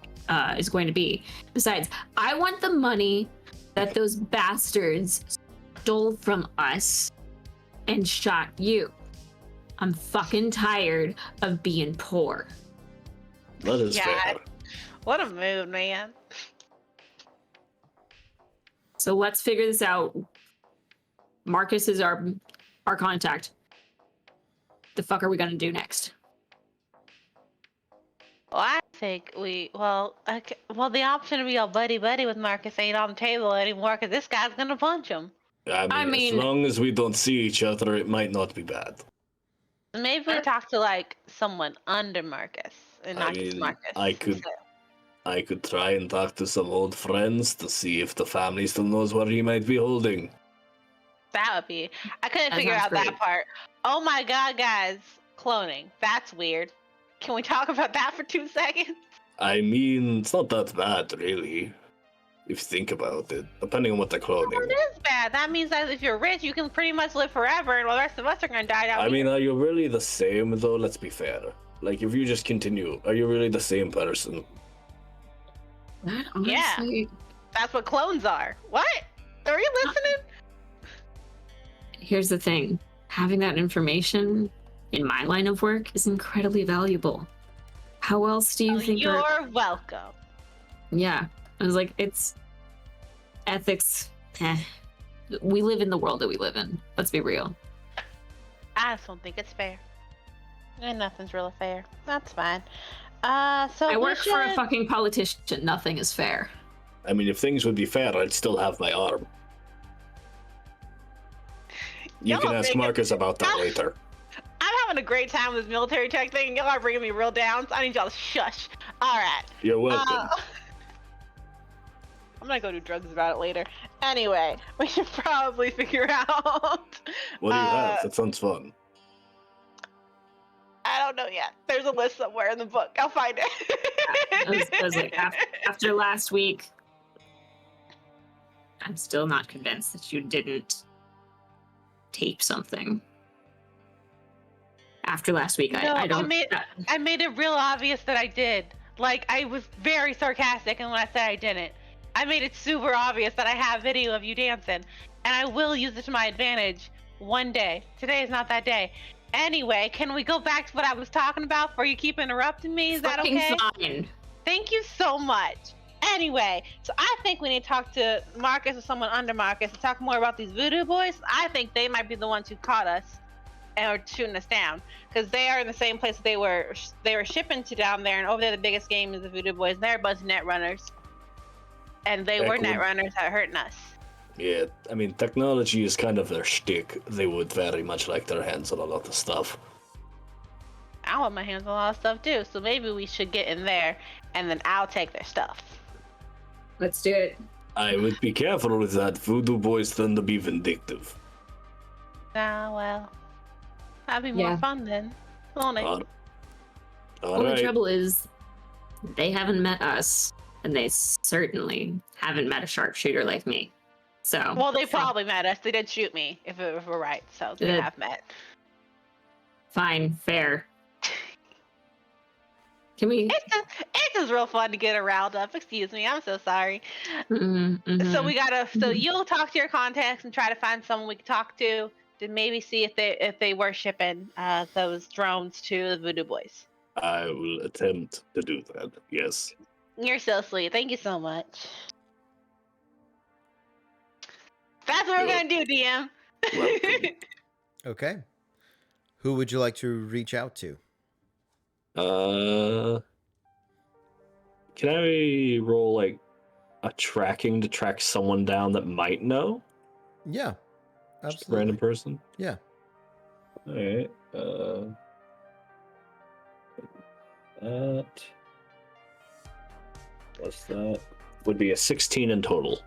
Speaker 3: is going to be. Besides, I want the money that those bastards stole from us and shot you. I'm fucking tired of being poor.
Speaker 2: That is fair.
Speaker 1: What a mood, man.
Speaker 3: So let's figure this out. Marcus is our contact. The fuck are we gonna do next?
Speaker 1: Well, I think the option to be all buddy-buddy with Marcus ain't on the table anymore because this guy's gonna punch him.
Speaker 2: I mean, as long as we don't see each other, it might not be bad.
Speaker 1: Maybe we talk to, someone under Marcus and not just Marcus.
Speaker 2: I could try and talk to some old friends to see if the family still knows what he might be holding.
Speaker 1: That would be. I couldn't
Speaker 3: That
Speaker 1: figure
Speaker 3: sounds
Speaker 1: out
Speaker 3: great.
Speaker 1: that part. Oh my god, guys. Cloning. That's weird. Can we talk about that for 2 seconds?
Speaker 2: I mean, it's not that bad, really, if you think about it, depending on what they're cloning.
Speaker 1: It is bad. That means that if you're rich, you can pretty much live forever, and while the rest of us are going to die out
Speaker 2: I mean,
Speaker 1: here.
Speaker 2: are you really the same, though? Let's be fair. Like, if you just continue, are you really the same person?
Speaker 3: That
Speaker 1: Yeah.
Speaker 3: honestly,
Speaker 1: That's what clones are. What? Are you listening?
Speaker 3: here's the thing. Having that information in my line of work is incredibly valuable. How else do you think
Speaker 1: You're welcome.
Speaker 3: Yeah. I was like, it's ethics. We live in the world that we live in. Let's be real.
Speaker 1: I just don't think it's fair. And nothing's really fair. That's fine. So
Speaker 3: I
Speaker 1: we
Speaker 3: work for a
Speaker 1: should-
Speaker 3: fucking politician. Nothing is fair.
Speaker 2: I mean, if things would be fair, I'd still have my arm. You
Speaker 1: Y'all
Speaker 2: can
Speaker 1: are
Speaker 2: ask
Speaker 1: making-
Speaker 2: Marcus about that later.
Speaker 1: I'm having a great time with this military tech thing, and y'all are bringing me real down, so I need y'all to shush. All right.
Speaker 2: You're welcome.
Speaker 1: I'm gonna go do drugs about it later. Anyway, we should probably figure out.
Speaker 2: What do you have? That sounds fun.
Speaker 1: I don't know yet. There's a list somewhere in the book. I'll find it.
Speaker 3: I was like, after last week, I'm still not convinced that you didn't tape something. After last week,
Speaker 1: No,
Speaker 3: I don't.
Speaker 1: I made it real obvious that I did. Like, I was very sarcastic, and when I said I didn't, I made it super obvious that I have video of you dancing, and I will use it to my advantage one day. Today is not that day. Anyway, can we go back to what I was talking about before you keep interrupting me? Is that
Speaker 3: fucking
Speaker 1: okay?
Speaker 3: fine.
Speaker 1: Thank you so much. Anyway, so I think we need to talk to Marcus or someone under Marcus to talk more about these voodoo boys. I think they might be the ones who caught us and are shooting us down, because they are in the same place they were shipping to down there, and over there the biggest game is the voodoo boys. They're a bunch of net runners, and they were net runners that are hurting us.
Speaker 2: Yeah, I mean, technology is kind of their shtick. They would very much like their hands on a lot of stuff.
Speaker 1: I want my hands on a lot of stuff too, so maybe we should get in there, and then I'll take their stuff.
Speaker 3: Let's do it.
Speaker 2: I would be careful with that. Voodoo boys tend to be vindictive.
Speaker 1: Ah, well, that'd be more
Speaker 3: Yeah.
Speaker 1: fun then, won't it?
Speaker 2: All
Speaker 3: Only
Speaker 2: right.
Speaker 3: trouble is, they haven't met us, and they certainly haven't met a sharpshooter like me. So.
Speaker 1: Well, they probably met us. They did shoot me, if we're right, so they
Speaker 3: Good.
Speaker 1: have met.
Speaker 3: Fine, fair. Can we?
Speaker 1: It's just real fun to get her riled up. Excuse me, I'm so sorry.
Speaker 3: Mm-hmm.
Speaker 1: So we gotta. So you'll talk to your contacts and try to find someone we can talk to maybe see if they were shipping those drones to the Voodoo Boys.
Speaker 2: I will attempt to do that. Yes.
Speaker 1: You're so sweet. Thank you so much. That's what we're gonna do, DM.
Speaker 2: Welcome.
Speaker 4: Okay. Who would you like to reach out to?
Speaker 2: Can I roll like a tracking to track someone down that might know?
Speaker 4: Yeah,
Speaker 2: Just a
Speaker 4: absolutely.
Speaker 2: random person?
Speaker 4: Yeah.
Speaker 2: All right. That plus that would be a 16 in total.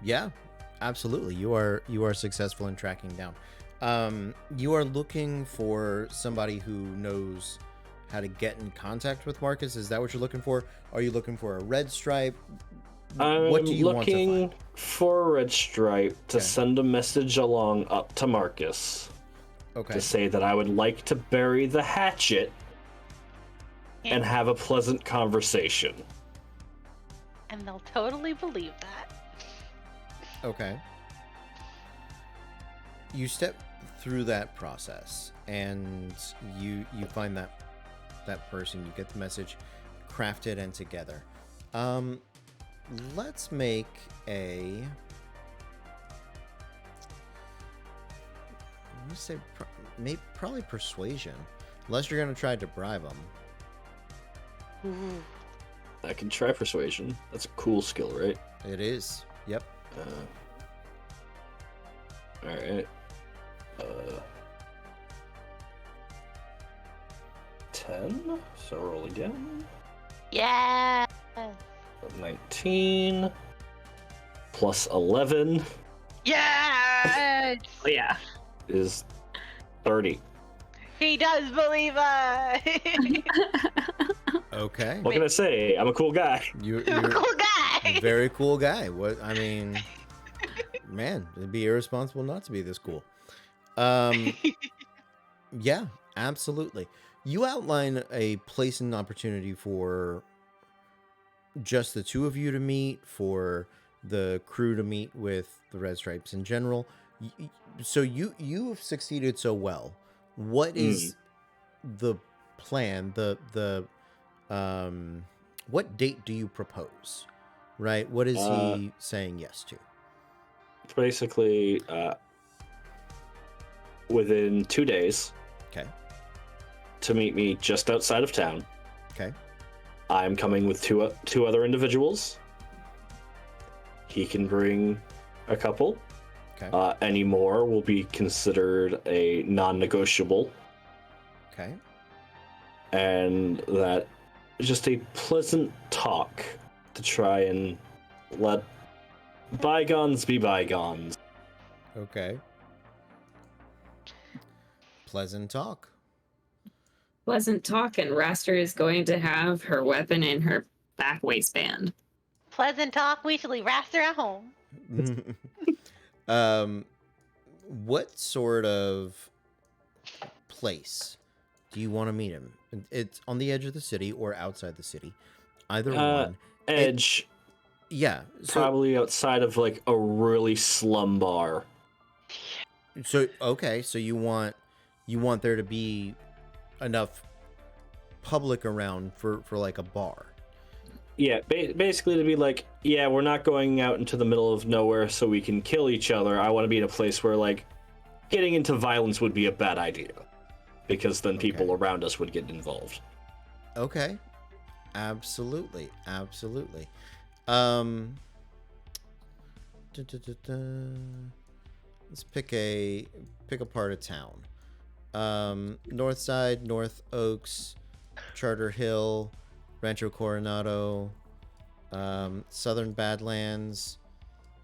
Speaker 4: Yeah, absolutely. You are successful in tracking down. You are looking for somebody who knows how to get in contact with Marcus. Is that what you're looking for? Are you looking for a red stripe? What do you want to find?
Speaker 2: Looking for a red stripe to
Speaker 4: Okay.
Speaker 2: send a message along up to Marcus
Speaker 4: Okay.
Speaker 2: to say that I would like to bury the hatchet and have a pleasant conversation.
Speaker 1: And they'll totally believe that.
Speaker 4: Okay. You step through that process and you find that person, you get the message crafted and together. Let's make I'm gonna say probably persuasion, unless you're gonna try to bribe them.
Speaker 2: I can try persuasion. That's a cool skill, right?
Speaker 4: It is. Yep.
Speaker 2: All right. 10. So roll again.
Speaker 1: Yeah.
Speaker 2: 19 plus 11
Speaker 1: Yes.
Speaker 3: Oh, yeah.
Speaker 2: is 30.
Speaker 1: He does believe us.
Speaker 4: Okay.
Speaker 2: What can I say? I'm a cool guy.
Speaker 4: You're
Speaker 1: Cool guy.
Speaker 4: a very cool guy. What I mean, man, it'd be irresponsible not to be this cool. Yeah, absolutely. You outline a place and opportunity for just the two of you to meet, for the crew to meet with the Red Stripes in general. So you have succeeded so well. What is the plan? What date do you propose? Right? What is he saying yes to?
Speaker 2: It's basically within 2 days
Speaker 4: Okay.
Speaker 2: to meet me just outside of town.
Speaker 4: Okay.
Speaker 2: I'm coming with two other individuals. He can bring a couple.
Speaker 4: Okay.
Speaker 2: Any more will be considered a non-negotiable.
Speaker 4: Okay.
Speaker 2: And that just a pleasant talk to try and let bygones be bygones.
Speaker 4: Okay. Pleasant talk.
Speaker 3: Pleasant talk, and Raster is going to have her weapon in her back waistband.
Speaker 1: Pleasant talk. We shall leave Raster at home.
Speaker 4: What sort of place do you want to meet him? It's on the edge of the city or outside the city. Either one.
Speaker 2: Edge.
Speaker 4: Yeah. So,
Speaker 2: Probably outside of like a really slum bar.
Speaker 4: okay, so you want there to be enough public around for like a bar.
Speaker 2: Yeah, basically to be like, yeah, we're not going out into the middle of nowhere so we can kill each other. I want to be in a place where like getting into violence would be a bad idea, because then people around us would get involved.
Speaker 4: Okay. Absolutely. Let's pick a part of town. North Side, North Oaks, Charter Hill, Rancho Coronado, Southern Badlands.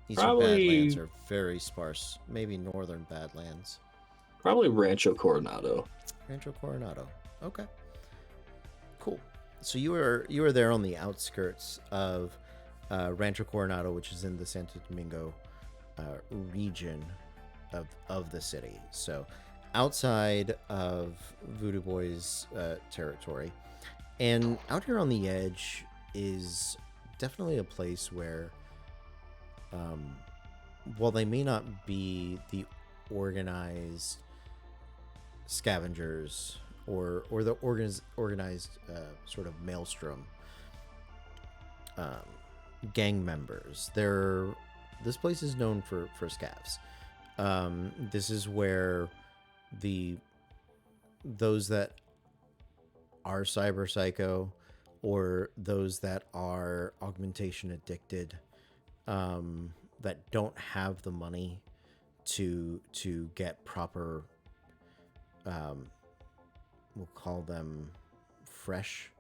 Speaker 4: Eastern Badlands are very sparse. Maybe Northern Badlands.
Speaker 2: Probably Rancho Coronado.
Speaker 4: Rancho Coronado. Okay. Cool. So you are there on the outskirts of Rancho Coronado, which is in the Santo Domingo region of the city. So outside of Voodoo Boy's territory. And out here on the edge is definitely a place where, while they may not be the organized scavengers or the organized sort of maelstrom gang members, they're this place is known for scavs. This is where those that are cyber psycho or those that are augmentation addicted, that don't have the money to get proper, we'll call them fresh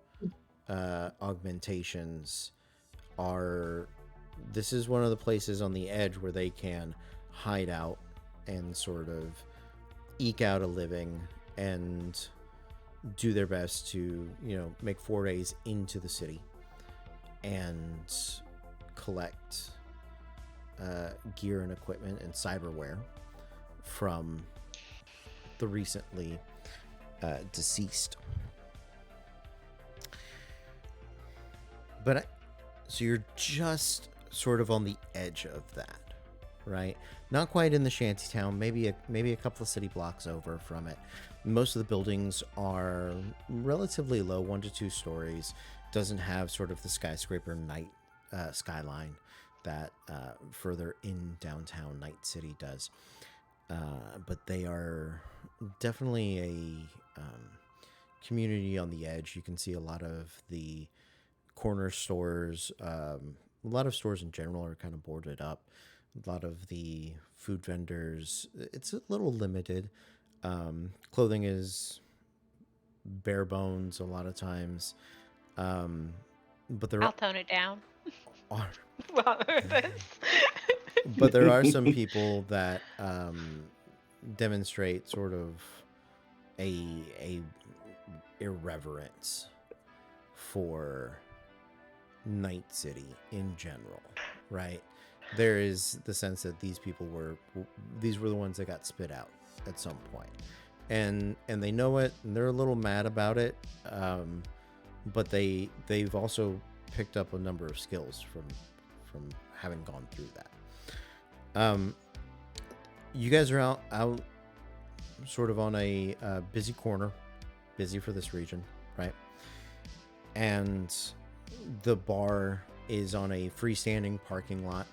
Speaker 4: augmentations, this is one of the places on the edge where they can hide out and sort of eke out a living and do their best to, make forays into the city and collect gear and equipment and cyberware from the recently deceased. But so you're just sort of on the edge of that, right? Not quite in the shantytown, maybe a couple of city blocks over from it. Most of the buildings are relatively low, 1 to 2 stories. Doesn't have sort of the skyscraper night skyline that further in downtown Night City does. But they are definitely a community on the edge. You can see a lot of the corner stores. A lot of stores in general are kind of boarded up. A lot of the food vendors, it's a little limited. Clothing is bare bones a lot of times. But
Speaker 1: I'll tone it down.
Speaker 4: Are,
Speaker 1: This.
Speaker 4: but there are some people that demonstrate sort of a irreverence for Night City in general, right? There is the sense that these were the ones that got spit out at some point, and they know it, and they're a little mad about it, but they've also picked up a number of skills from having gone through that. You guys are out sort of on a busy corner, busy for this region, right? And the bar is on a freestanding parking lot.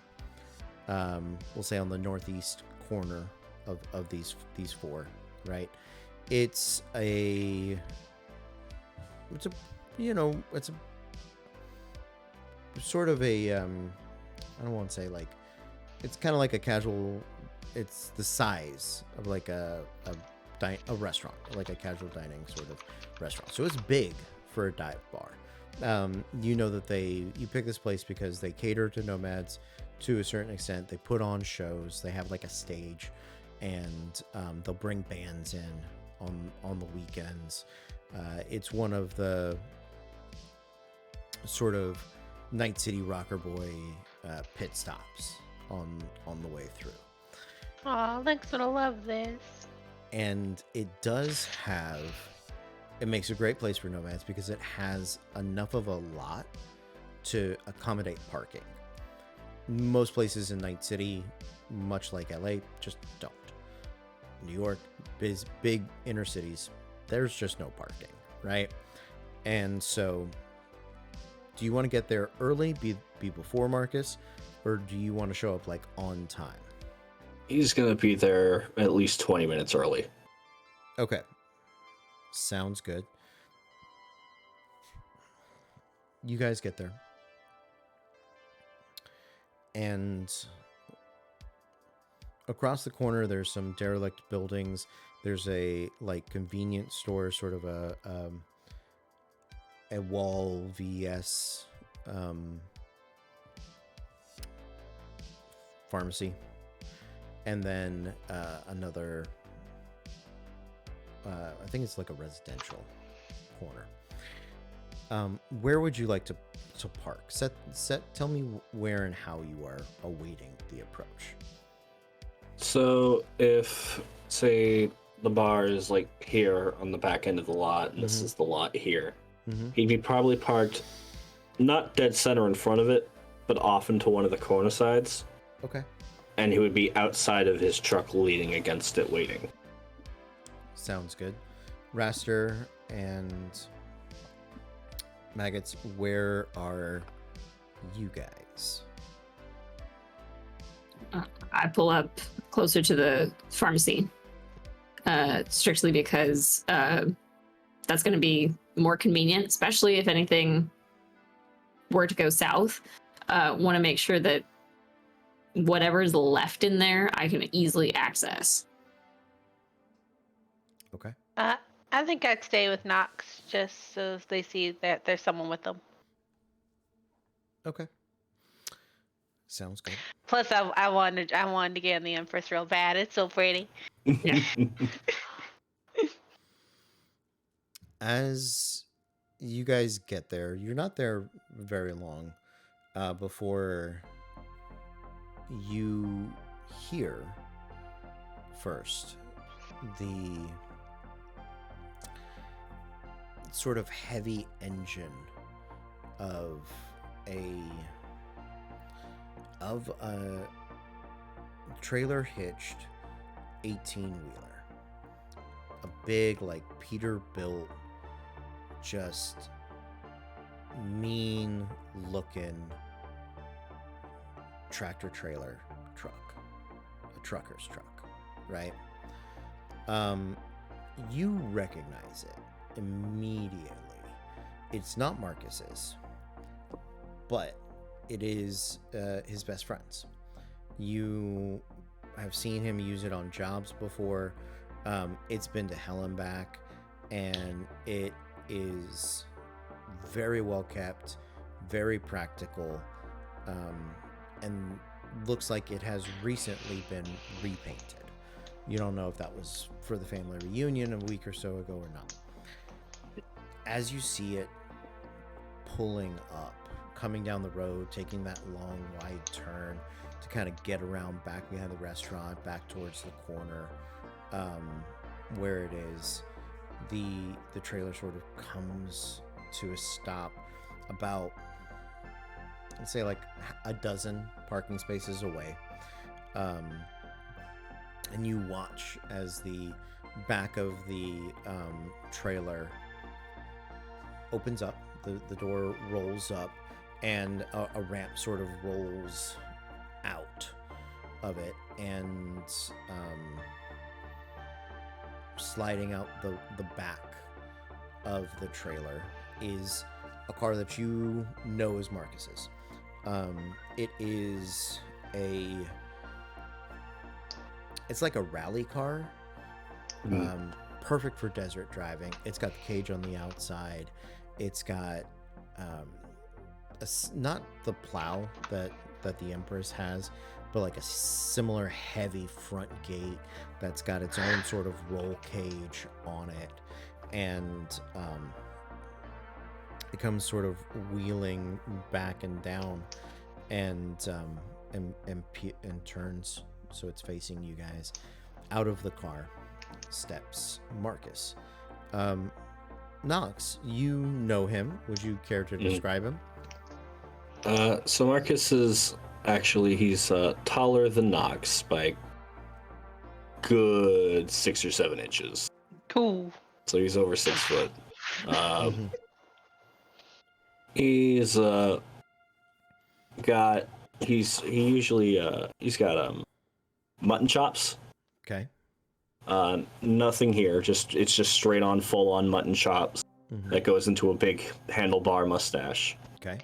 Speaker 4: We'll say on the northeast corner of these 4, right? It's a sort of a I don't want to say like, it's kind of like a casual, it's the size of like a restaurant, like a casual dining sort of restaurant. So it's big for a dive bar. You know that you pick this place because they cater to nomads to a certain extent. They put on shows. They have like a stage, and they'll bring bands in on the weekends. It's one of the sort of Night City Rocker Boy pit stops on the way through.
Speaker 1: Aw, Link's gonna love this.
Speaker 4: And it makes a great place for nomads because it has enough of a lot to accommodate parking. Most places in Night City, much like LA, just don't. New York, big inner cities, there's just no parking, right? And so, do you want to get there early, be before Marcus, or do you want to show up like on time?
Speaker 2: He's gonna be there at least 20 minutes early.
Speaker 4: Okay. Sounds good. You guys get there. And across the corner, there's some derelict buildings. There's a convenience store, sort of a wall vs pharmacy, and then another. I think it's like a residential corner. Where would you like to park? Tell me where and how you are awaiting the approach.
Speaker 2: So if, say, the bar is like here on the back end of the lot, and this is the lot here, he'd be probably parked not dead center in front of it, but off into one of the corner sides.
Speaker 4: Okay.
Speaker 2: And he would be outside of his truck leaning against it waiting.
Speaker 4: Sounds good. Raster and Maggots, where are you guys?
Speaker 3: I pull up closer to the pharmacy, strictly because that's going to be more convenient, especially if anything were to go south. Want to make sure that whatever's left in there, I can easily access.
Speaker 4: Okay.
Speaker 1: I think I'd stay with Knox just so they see that there's someone with them.
Speaker 4: Okay. Sounds good.
Speaker 1: Plus, I wanted to get in the Empress real bad. It's so pretty.
Speaker 3: Yeah.
Speaker 4: As you guys get there, you're not there very long before you hear first the sort of heavy engine of a trailer hitched 18-wheeler. A big, like, Peterbilt, just mean looking tractor trailer truck. A trucker's truck, right? You recognize it immediately. It's not Marcus's, but it is his best friend's. You have seen him use it on jobs before. It's been to hell and back, and it is very well kept, very practical, and looks like it has recently been repainted. You don't know if that was for the family reunion a week or so ago or not. As you see it pulling up, coming down the road, taking that long, wide turn to kind of get around back behind the restaurant, back towards the corner, where it is, the trailer sort of comes to a stop about, let's say, like a dozen parking spaces away. And you watch as the back of the trailer opens up, the door rolls up, and a ramp sort of rolls out of it, and sliding out the back of the trailer is a car that you know is Marcus's. It is it's like a rally car, perfect for desert driving. It's got the cage on the outside. It's got not the plow that the Empress has, but like a similar heavy front gate that's got its own sort of roll cage on it, and it comes sort of wheeling back and down, and turns so it's facing you guys. Out of the car steps Marcus. Knox, you know him. Would you care to describe him?
Speaker 2: So Marcus is actually, he's taller than Knox by good 6 or 7 inches.
Speaker 1: Cool.
Speaker 2: So he's over 6 foot. He's got mutton chops.
Speaker 4: Okay.
Speaker 2: Nothing here. It's just straight on, full on mutton chops that goes into a big handlebar mustache.
Speaker 4: Okay.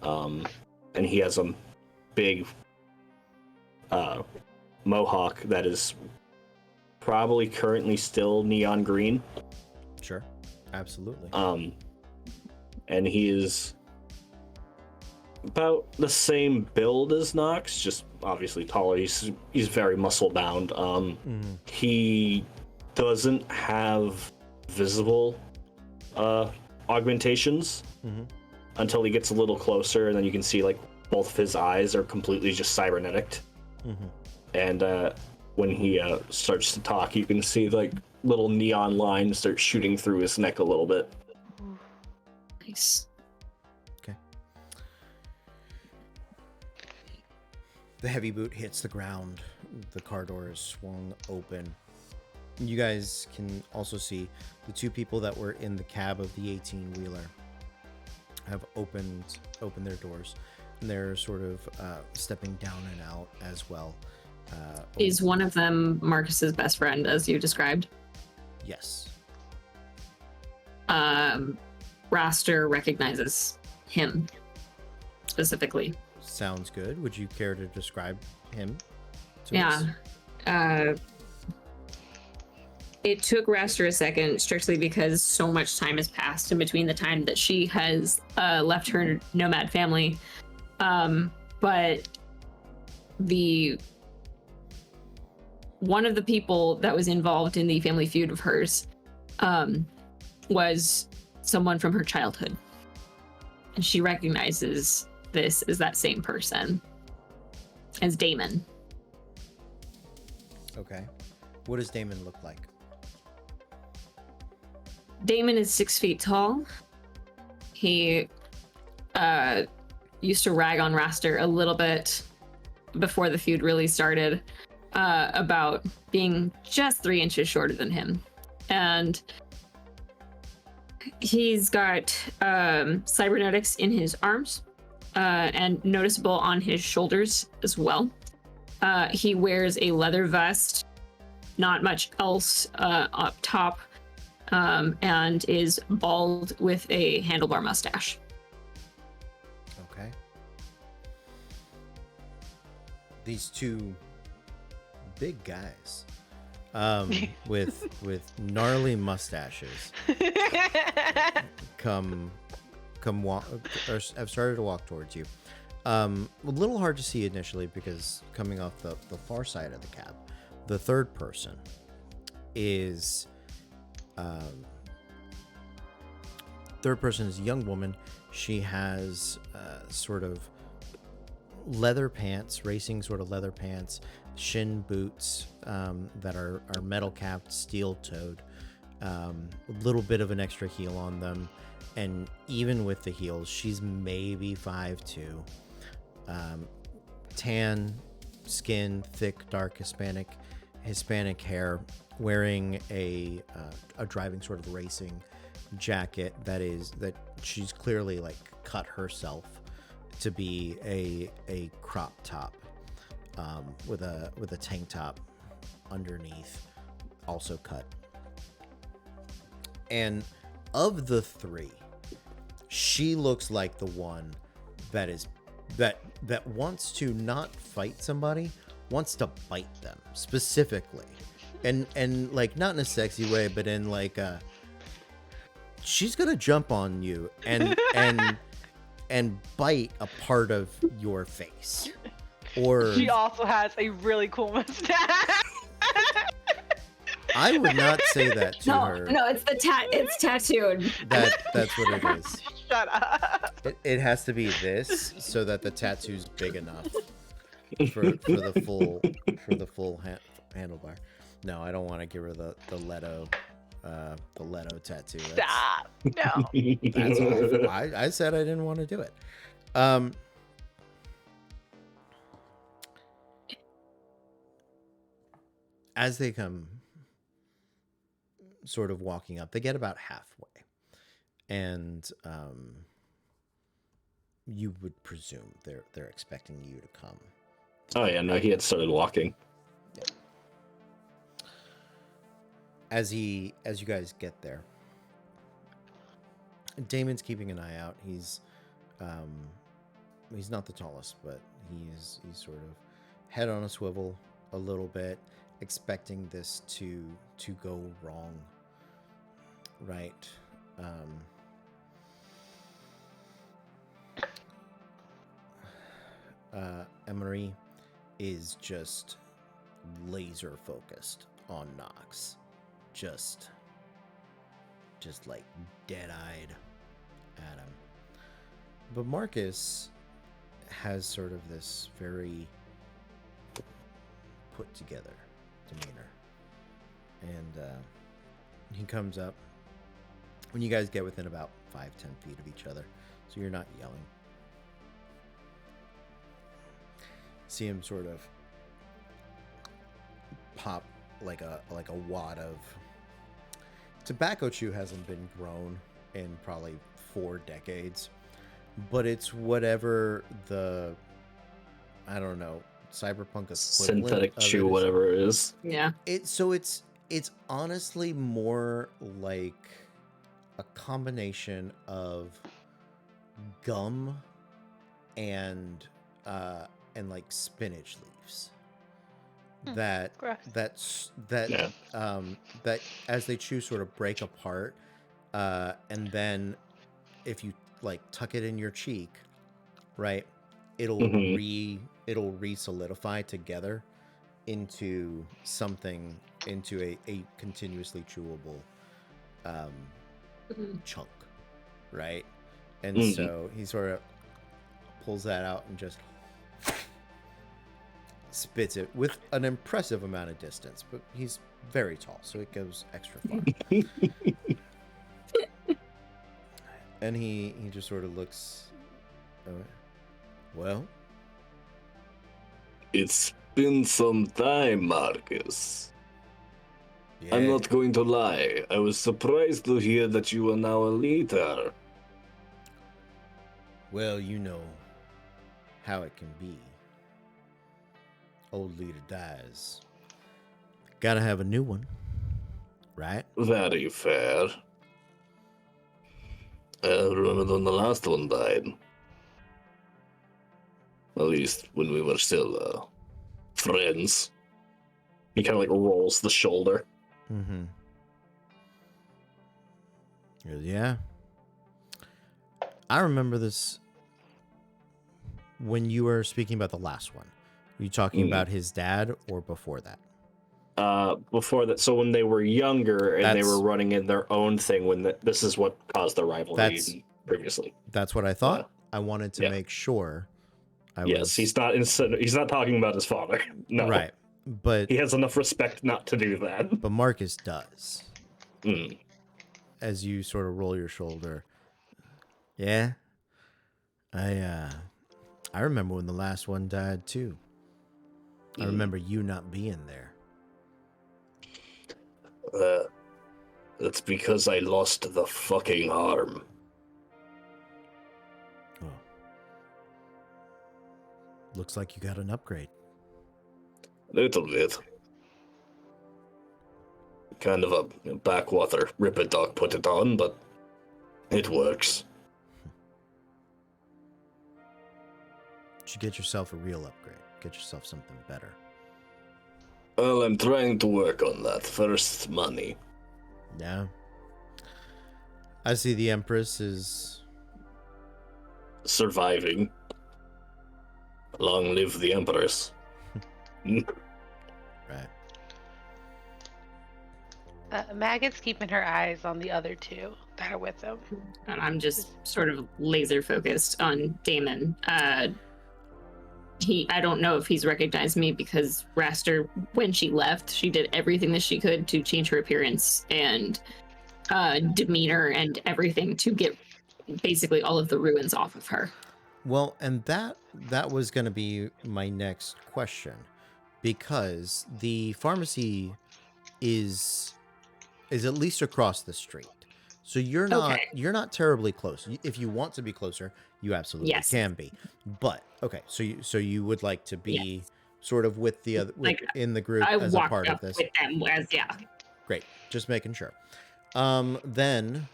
Speaker 2: And he has a big mohawk that is probably currently still neon green.
Speaker 4: Sure. Absolutely.
Speaker 2: And he is about the same build as Knox, just obviously taller. He's very muscle bound. He doesn't have visible augmentations until he gets a little closer, and then you can see like both of his eyes are completely just cybernetic. And when he starts to talk, you can see like little neon lines start shooting through his neck a little bit.
Speaker 3: Nice.
Speaker 4: Okay. The heavy boot hits the ground. The car door is swung open. You guys can also see the 2 people that were in the cab of the 18-wheeler have opened their doors. they're sort of stepping down and out as well.
Speaker 3: Is one of them Marcus's best friend, as you described?
Speaker 4: Yes.
Speaker 3: Raster recognizes him specifically.
Speaker 4: Sounds good. Would you care to describe him to
Speaker 3: Yeah.
Speaker 4: us?
Speaker 3: It took Raster a second, strictly because so much time has passed in between the time that she has left her nomad family. But one of the people that was involved in the family feud of hers was someone from her childhood. And she recognizes this as that same person, as Damon.
Speaker 4: Okay. What does Damon look like?
Speaker 3: Damon is 6 feet tall. He used to rag on Raster a little bit before the feud really started about being just 3 inches shorter than him. And he's got cybernetics in his arms and noticeable on his shoulders as well. He wears a leather vest, not much else up top, and is bald with a handlebar mustache.
Speaker 4: Okay. These two big guys with gnarly mustaches have started to walk towards you. A little hard to see initially because coming off the far side of the cab, the third person is a young woman. She has sort of leather pants, racing sort of leather pants, shin boots that are metal capped, steel toed, a little bit of an extra heel on them, and even with the heels, she's maybe 5'2". Tan skin, thick, dark Hispanic hair, wearing a driving sort of racing jacket that she's clearly like cut herself to be a crop top, with a tank top underneath, also cut. And of the three, she looks like the one that wants to not fight somebody, wants to bite them specifically, and like not in a sexy way, but in like she's gonna jump on you and bite a part of your face. Or
Speaker 1: she also has a really cool mustache.
Speaker 4: I would not say that to her.
Speaker 3: No, it's it's tattooed.
Speaker 4: That's what it is.
Speaker 1: Shut up.
Speaker 4: It has to be this so that the tattoo's big enough for the full handlebar. No, I don't want to give her the Leto tattoo.
Speaker 1: Stop. No.
Speaker 4: That's awful. I said I didn't want to do it. As they come sort of walking up, they get about halfway, and you would presume they're expecting you to come.
Speaker 2: Oh yeah, no, he had started walking.
Speaker 4: Yeah. As you guys get there, Damon's keeping an eye out. He's not the tallest, but he's sort of head on a swivel a little bit, expecting this to go wrong, right? Emery is just laser focused on Knox, just like dead-eyed at him. But Marcus has sort of this very put together demeanor, and he comes up when you guys get within about 5-10 feet of each other, so you're not yelling. See him sort of pop like a wad of tobacco chew. Hasn't been grown in probably 4 decades, but it's whatever the, I don't know, cyberpunk equivalent
Speaker 2: Synthetic
Speaker 4: of
Speaker 2: chew,
Speaker 4: it is.
Speaker 2: whatever it is.
Speaker 3: Yeah.
Speaker 4: It's honestly more like a combination of gum and like spinach leaves that
Speaker 2: Yeah.
Speaker 4: that as they chew sort of break apart, and then if you like tuck it in your cheek, right, it'll re-solidify together into something, into a continuously chewable chunk, right? And so he sort of pulls that out and just spits it with an impressive amount of distance, but he's very tall, so it goes extra far. And he just sort of looks, well,
Speaker 2: It's been some time, Marcus.
Speaker 4: yeah.
Speaker 2: I'm not going to lie. I was surprised to hear that you are now a leader.
Speaker 4: Well, you know how it can be. Old leader dies. Gotta have a new one, right?
Speaker 2: Very fair. I remember when the last one died. At least when we were still friends. He kind of like rolls the shoulder.
Speaker 4: Mm-hmm. Yeah. I remember this when you were speaking about the last one. Were you talking about his dad or before that?
Speaker 2: Before that, so when they were younger and they
Speaker 4: That's-
Speaker 2: were running in their own thing, this is what caused the rivalry previously.
Speaker 4: That's what I thought. I wanted to make sure.
Speaker 2: He's not talking about his father. No,
Speaker 4: right, but
Speaker 2: he has enough respect not to do that.
Speaker 4: But Marcus does.
Speaker 2: Mm.
Speaker 4: As you sort of roll your shoulder. Yeah, I remember when the last one died too. I remember you not being there.
Speaker 2: That's because I lost the fucking arm.
Speaker 4: Oh. Looks like you got an upgrade.
Speaker 2: Little bit. Kind of a backwater Ripper Dog put it on, but it works.
Speaker 4: You should get yourself a real upgrade. Get yourself something better.
Speaker 2: Well, I'm trying to work on that. First, money.
Speaker 4: Yeah. I see the Empress is
Speaker 2: Surviving. Long live the Empress.
Speaker 4: right.
Speaker 1: Maggot's keeping her eyes on the other two that are with him.
Speaker 3: And I'm just sort of laser focused on Damon. I don't know if he's recognized me because Raster, when she left, she did everything that she could to change her appearance and demeanor and everything to get basically all of the ruins off of her.
Speaker 4: Well, and that was going to be my next question, because the pharmacy is at least across the street. So you're not terribly close. If you want to be closer, you absolutely can be. But okay, so you would like to be sort of with the other in the group as a part of this.
Speaker 3: With them
Speaker 4: Great, just making sure. Then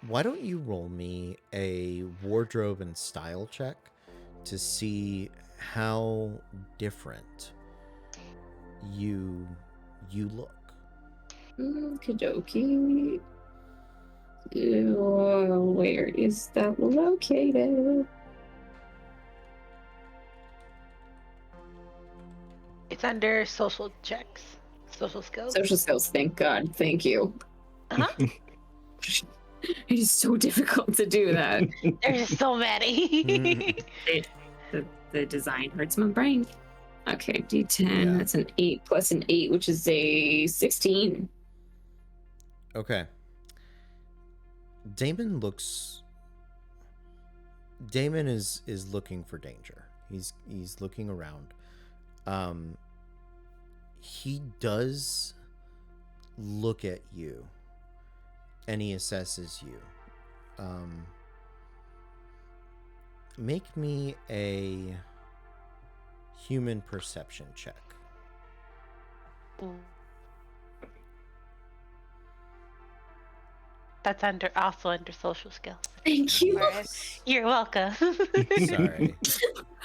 Speaker 4: why don't you roll me a wardrobe and style check to see how different you look.
Speaker 3: Kadoki. Where is that located?
Speaker 1: It's under social checks, social skills.
Speaker 3: Social skills, thank God. Thank you.
Speaker 1: Uh-huh.
Speaker 3: It is so difficult to do that.
Speaker 1: There's so many.
Speaker 3: The design hurts my brain. Okay, D10, that's an 8 plus an 8, which is a 16.
Speaker 4: Okay. Damon is looking for danger. He's looking around. He does look at you and he assesses you. Make me a human perception check.
Speaker 1: Ooh. That's also under social skills.
Speaker 3: Thank you.
Speaker 1: Right. You're welcome.
Speaker 4: Sorry.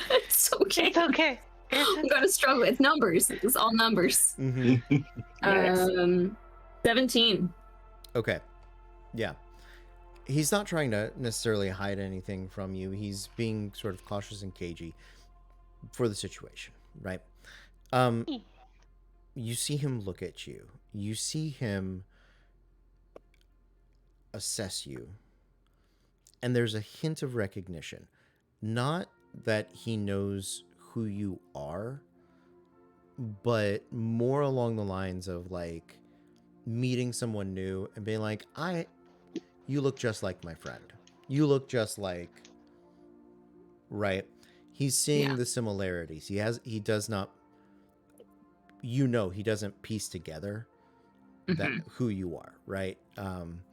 Speaker 3: It's okay.
Speaker 1: It's okay.
Speaker 3: I'm gonna struggle with numbers. It's all numbers.
Speaker 4: Mm-hmm.
Speaker 1: Yes.
Speaker 3: 17.
Speaker 4: Okay. Yeah. He's not trying to necessarily hide anything from you. He's being sort of cautious and cagey for the situation, right? You see him look at you. You see him assess you. And there's a hint of recognition. Not that he knows who you are, but more along the lines of like meeting someone new and being like, you look just like my friend. You look just like, right? He's seeing the similarities. He does not, he doesn't piece together that who you are, right?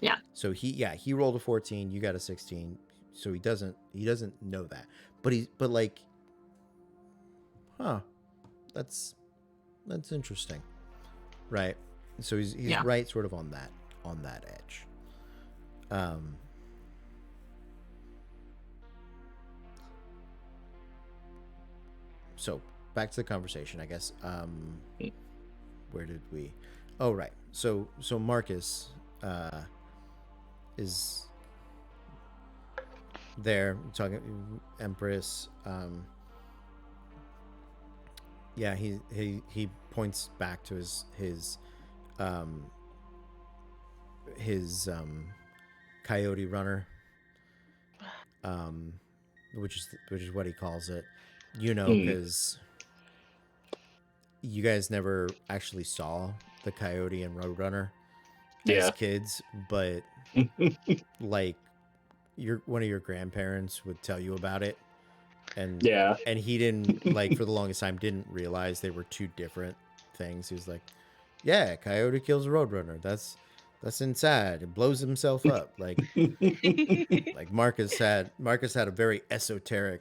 Speaker 3: Yeah.
Speaker 4: So he rolled a 14, you got a 16. So he doesn't know that. But like, that's interesting. Right. So he's right sort of on that edge. So back to the conversation, I guess. Where did we? Oh, right. So Marcus is there talking Empress. He points back to his coyote runner, which is what he calls it, because you guys never actually saw the coyote and Roadrunner as kids, but like one of your grandparents would tell you about it, and he didn't like for the longest time didn't realize they were two different things. He was like, yeah, coyote kills a Roadrunner. That's inside. It blows himself up. Like like Marcus had a very esoteric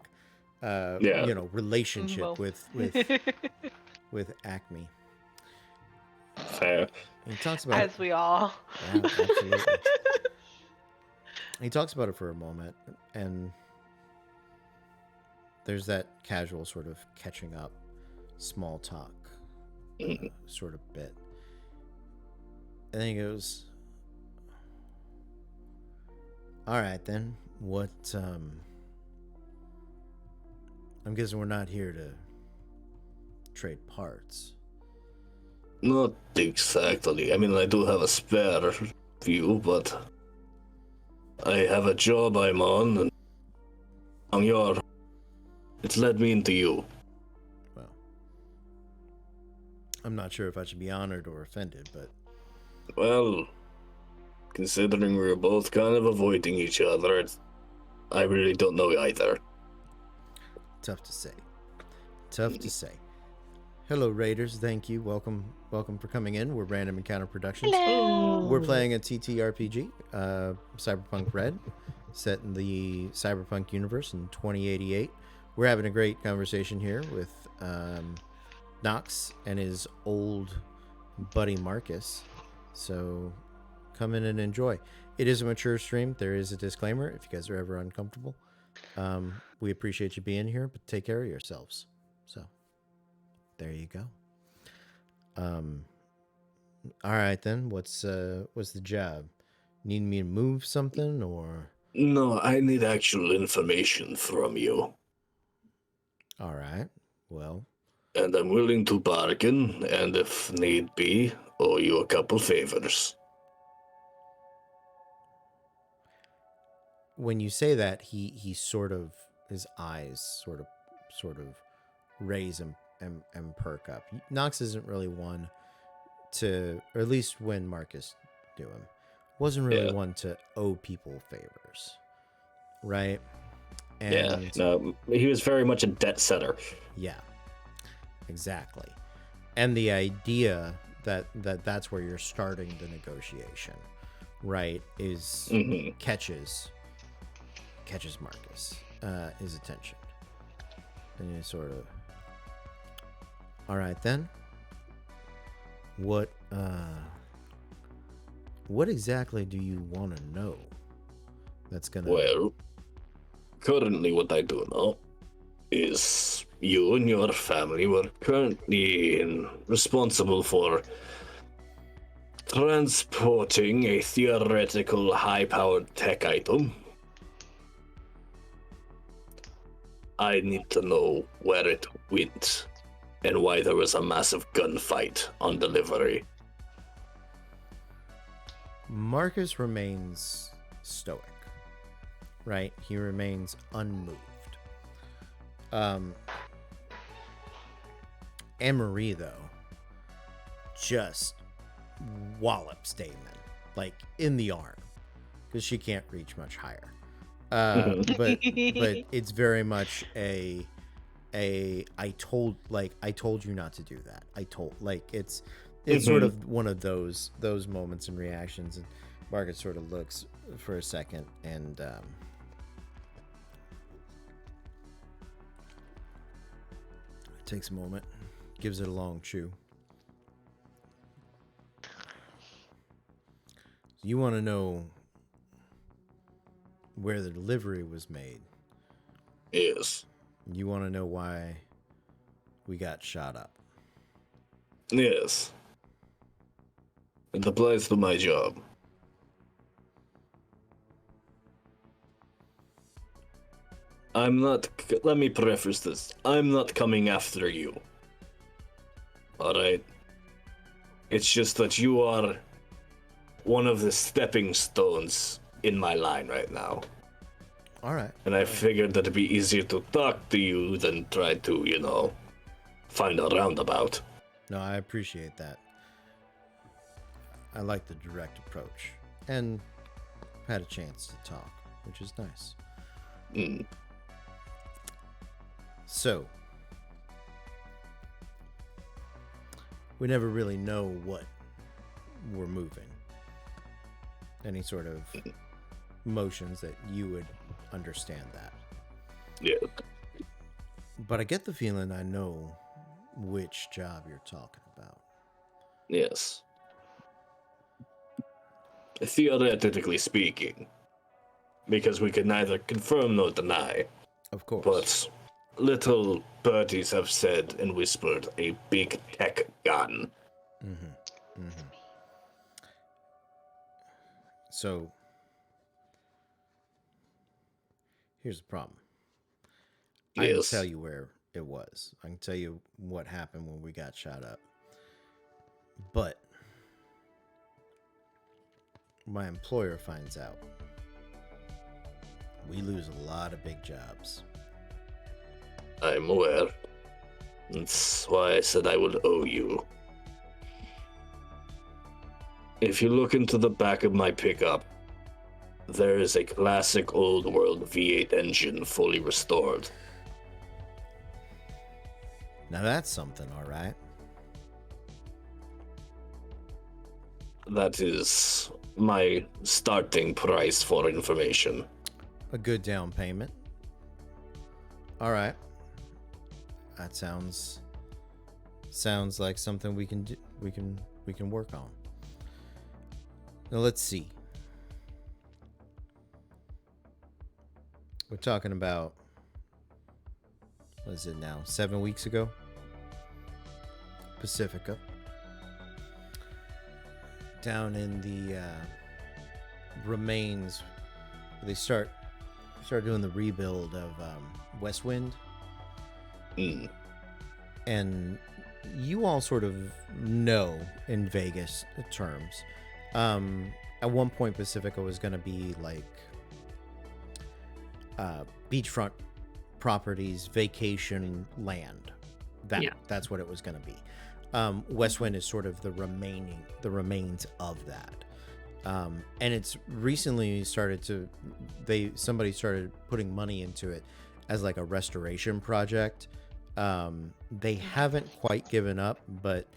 Speaker 4: relationship with Acme.
Speaker 2: Fair.
Speaker 4: He talks about
Speaker 1: as we all.
Speaker 4: Yeah, absolutely. He talks about it for a moment, and there's that casual sort of catching up, small talk sort of bit. And then he goes, all right, then. What, I'm guessing we're not here to trade parts.
Speaker 2: Not exactly. I mean, I do have a spare few, but I have a job I'm on, and it's led me into you.
Speaker 4: Well, I'm not sure if I should be honored or offended, but...
Speaker 2: Well, considering we're both kind of avoiding each other, I really don't know either.
Speaker 4: Tough to say. Hello, Raiders. Thank you. Welcome for coming in. We're Random Encounter Productions.
Speaker 1: Hello.
Speaker 4: We're playing a TTRPG, Cyberpunk Red, set in the Cyberpunk universe in 2088. We're having a great conversation here with Nox and his old buddy Marcus. So come in and enjoy. It is a mature stream. There is a disclaimer if you guys are ever uncomfortable. We appreciate you being here, but take care of yourselves. So there you go. All right then. What's the job? Need me to move something or?
Speaker 2: No, I need actual information from you.
Speaker 4: All right. Well.
Speaker 2: And I'm willing to bargain, and if need be, owe you a couple favors.
Speaker 4: When you say that, he sort of, his eyes sort of raise and perk up. Nox isn't really one to, or at least when Marcus knew him, wasn't really one to owe people favors, right? And
Speaker 2: no, he was very much a debt setter.
Speaker 4: Yeah, exactly. And the idea that's where you're starting the negotiation, right, is catches Marcus. his attention. And he sort of, all right then. What exactly do you want to know? That's gonna.
Speaker 2: Well, currently what I do know is you and your family were currently responsible for transporting a theoretical high-powered tech item. I need to know where it went and why there was a massive gunfight on delivery.
Speaker 4: Marcus remains stoic, right? He remains unmoved. Anne-Marie, though, just wallops Damon, like in the arm, because she can't reach much higher. But it's very much I told you not to do that. It's sort of one of those moments and reactions, and Marcus sort of looks for a second and takes a moment, gives it a long chew. You want to know where the delivery was made?
Speaker 2: Yes.
Speaker 4: You want to know why we got shot up?
Speaker 2: Yes. It applies to my job. Let me preface this. I'm not coming after you. Alright? It's just that you are one of the stepping stones in my line right now.
Speaker 4: All right.
Speaker 2: And I figured that it'd be easier to talk to you than try to, find a roundabout.
Speaker 4: No, I appreciate that. I like the direct approach. And had a chance to talk, which is nice.
Speaker 2: Mm.
Speaker 4: So, we never really know what we're moving. Any sort of motions that you would understand that.
Speaker 2: Yeah.
Speaker 4: But I get the feeling I know which job you're talking about.
Speaker 2: Yes. Theoretically speaking, because we can neither confirm nor deny.
Speaker 4: Of course.
Speaker 2: But little birdies have said and whispered a big tech gun.
Speaker 4: Mm-hmm. Mm-hmm. So, here's the problem. I can tell you where it was. I can tell you what happened when we got shot up. But my employer finds out. We lose a lot of big jobs.
Speaker 2: I'm aware. That's why I said I would owe you. If you look into the back of my pickup, there is a classic old world V8 engine fully restored.
Speaker 4: Now that's something, all right.
Speaker 2: That is my starting price for information.
Speaker 4: A good down payment. All right. That sounds like something we can do, we can work on. Now let's see. We're talking about, what is it now? 7 weeks ago? Pacifica. Down in the remains, they start doing the rebuild of West Wind.
Speaker 2: Mm.
Speaker 4: And you all sort of know in Vegas terms. At one point, Pacifica was going to be like beachfront properties, vacation land. That's what it was going to be. West Wind is sort of the remains of that. And it's recently somebody started putting money into it as like a restoration project. They haven't quite given up, but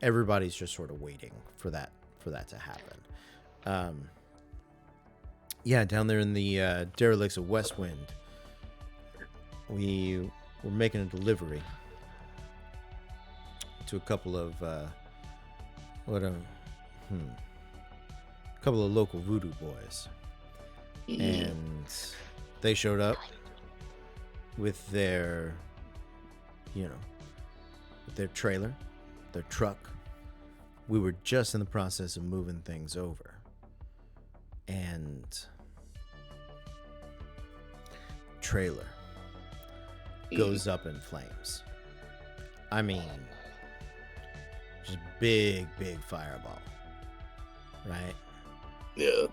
Speaker 4: everybody's just sort of waiting for that to happen. Down there in the derelicts of West Wind, we were making a delivery to a couple of couple of local voodoo boys, and they showed up with their, with their trailer, their truck. We were just in the process of moving things over, and trailer goes up in flames. I mean, just big fireball, right?
Speaker 2: Yeah.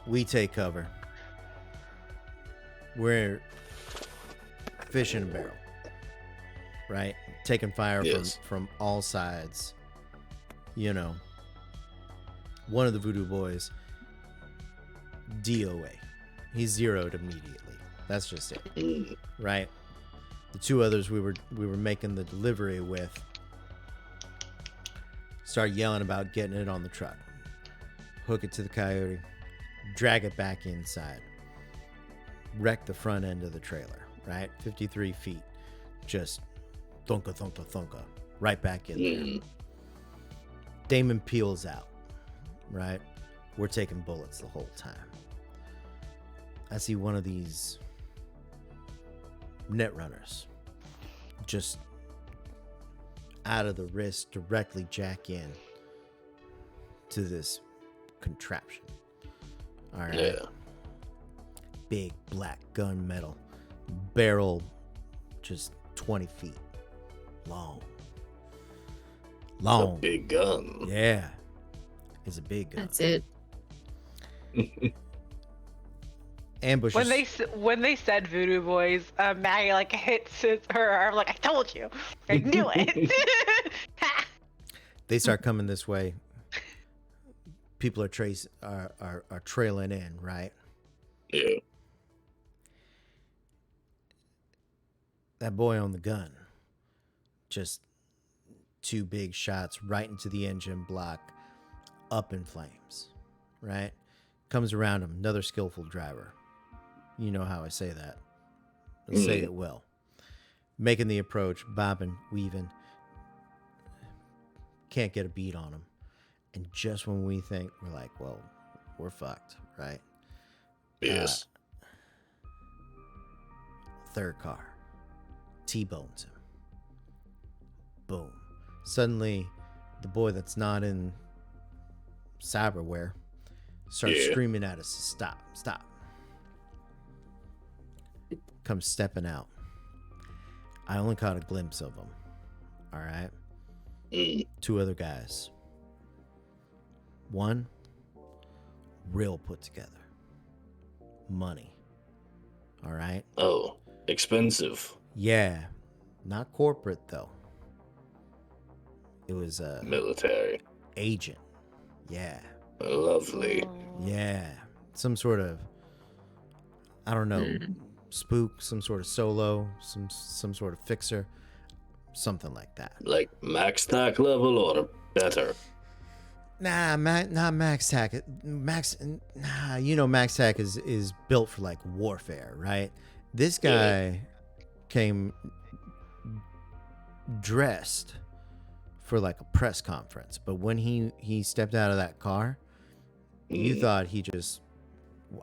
Speaker 4: We take cover. We're fish in a barrel, right? Taking fire from all sides. One of the voodoo boys, DOA. He's zeroed immediately. That's just it, right? The two others we were making the delivery with start yelling about getting it on the truck, hook it to the coyote, drag it back inside, wreck the front end of the trailer, right? 53 feet, just thunka, thunka, thunka, right back in there. Damon peels out, right? We're taking bullets the whole time. I see one of these net runners just out of the wrist directly jack in to this contraption. All right.
Speaker 2: Yeah.
Speaker 4: Big black gunmetal barrel, just 20 feet long.
Speaker 2: A big gun.
Speaker 4: Yeah. It's a big gun.
Speaker 3: That's it.
Speaker 4: Ambushes.
Speaker 1: When they said voodoo boys, Maggie like hits her arm like, I told you, I knew it.
Speaker 4: They start coming this way. People are trailing in, right?
Speaker 2: Yeah.
Speaker 4: That boy on the gun, just two big shots right into the engine block, up in flames, right? Comes around him, another skillful driver. You know how I say that. I say it well. Making the approach, bobbing, weaving. Can't get a beat on him. And just when we think, we're like, well, we're fucked, right?
Speaker 2: Yes.
Speaker 4: Third car. T-bones him. Boom. Suddenly, the boy that's not in cyberware starts screaming at us, stop. Comes stepping out. I only caught a glimpse of him. All right. Two other guys. One, real put together. Money. All right.
Speaker 2: Oh, expensive.
Speaker 4: Yeah. Not corporate, though. It was a
Speaker 2: military
Speaker 4: agent. Yeah.
Speaker 2: Lovely.
Speaker 4: Yeah. Some sort of, I don't know, spook, some sort of solo, some sort of fixer, something like that.
Speaker 2: Like max tack level or better?
Speaker 4: Nah, not max tack. Max tack is built for like warfare, right? This guy came dressed for like a press conference, but when he stepped out of that car, you thought he just,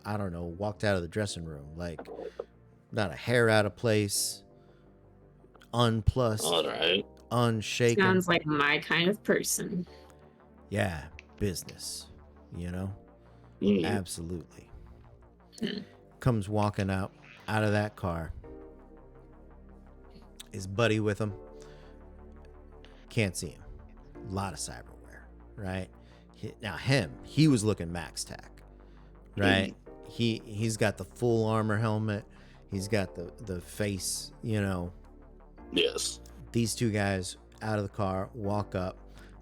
Speaker 4: I don't know, walked out of the dressing room, like not a hair out of place, unplussed,
Speaker 2: All right,
Speaker 4: unshaken.
Speaker 3: Sounds like my kind of person.
Speaker 4: Yeah, business, absolutely. Comes walking out of that car. His buddy with him. Can't see him. A lot of cyberware, right? He was looking max tack, right? He's got the full armor helmet. He's got the face,
Speaker 2: Yes.
Speaker 4: These two guys out of the car, walk up.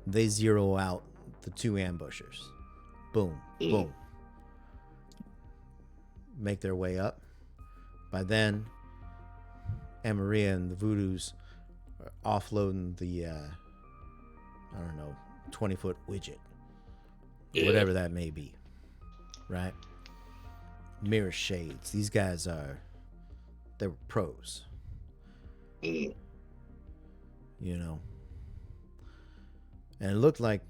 Speaker 4: They zero out the two ambushers. Boom, boom. Make their way up. By then, Maria and the Voodoos are offloading the, 20-foot widget. Whatever that may be. Right? Mirror shades. These guys are They were pros.
Speaker 2: Mm.
Speaker 4: You know. And it looked like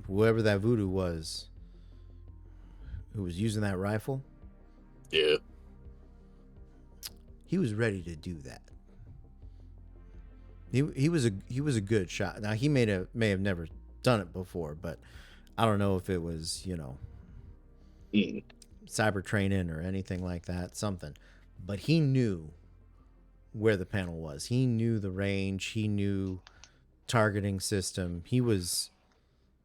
Speaker 4: whoever that voodoo was who was using that rifle,
Speaker 2: Yeah.
Speaker 4: he was ready to do that. He was a good shot. Now he may have never done it before, but I don't know if it was, cyber training or anything like that, something. But he knew where the panel was. He knew the range. He knew targeting system. He was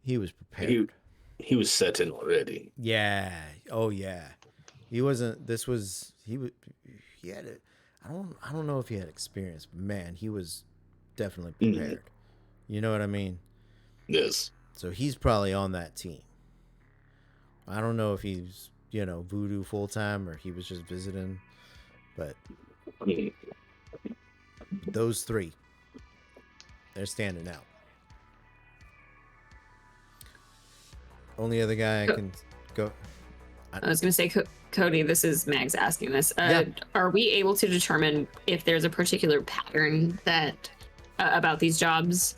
Speaker 4: prepared.
Speaker 2: He was set in already.
Speaker 4: Yeah. Oh yeah. He wasn't. This was. He had it. I don't know if he had experience, but man, he was definitely prepared. You know what I mean?
Speaker 2: Yes.
Speaker 4: So he's probably on that team. I don't know if he's voodoo full time or he was just visiting, but those three, they're standing out. Only other guy I can go.
Speaker 3: I was going to say, Cody, this is Mags asking this.
Speaker 4: Yeah.
Speaker 3: Are we able to determine if there's a particular pattern that about these jobs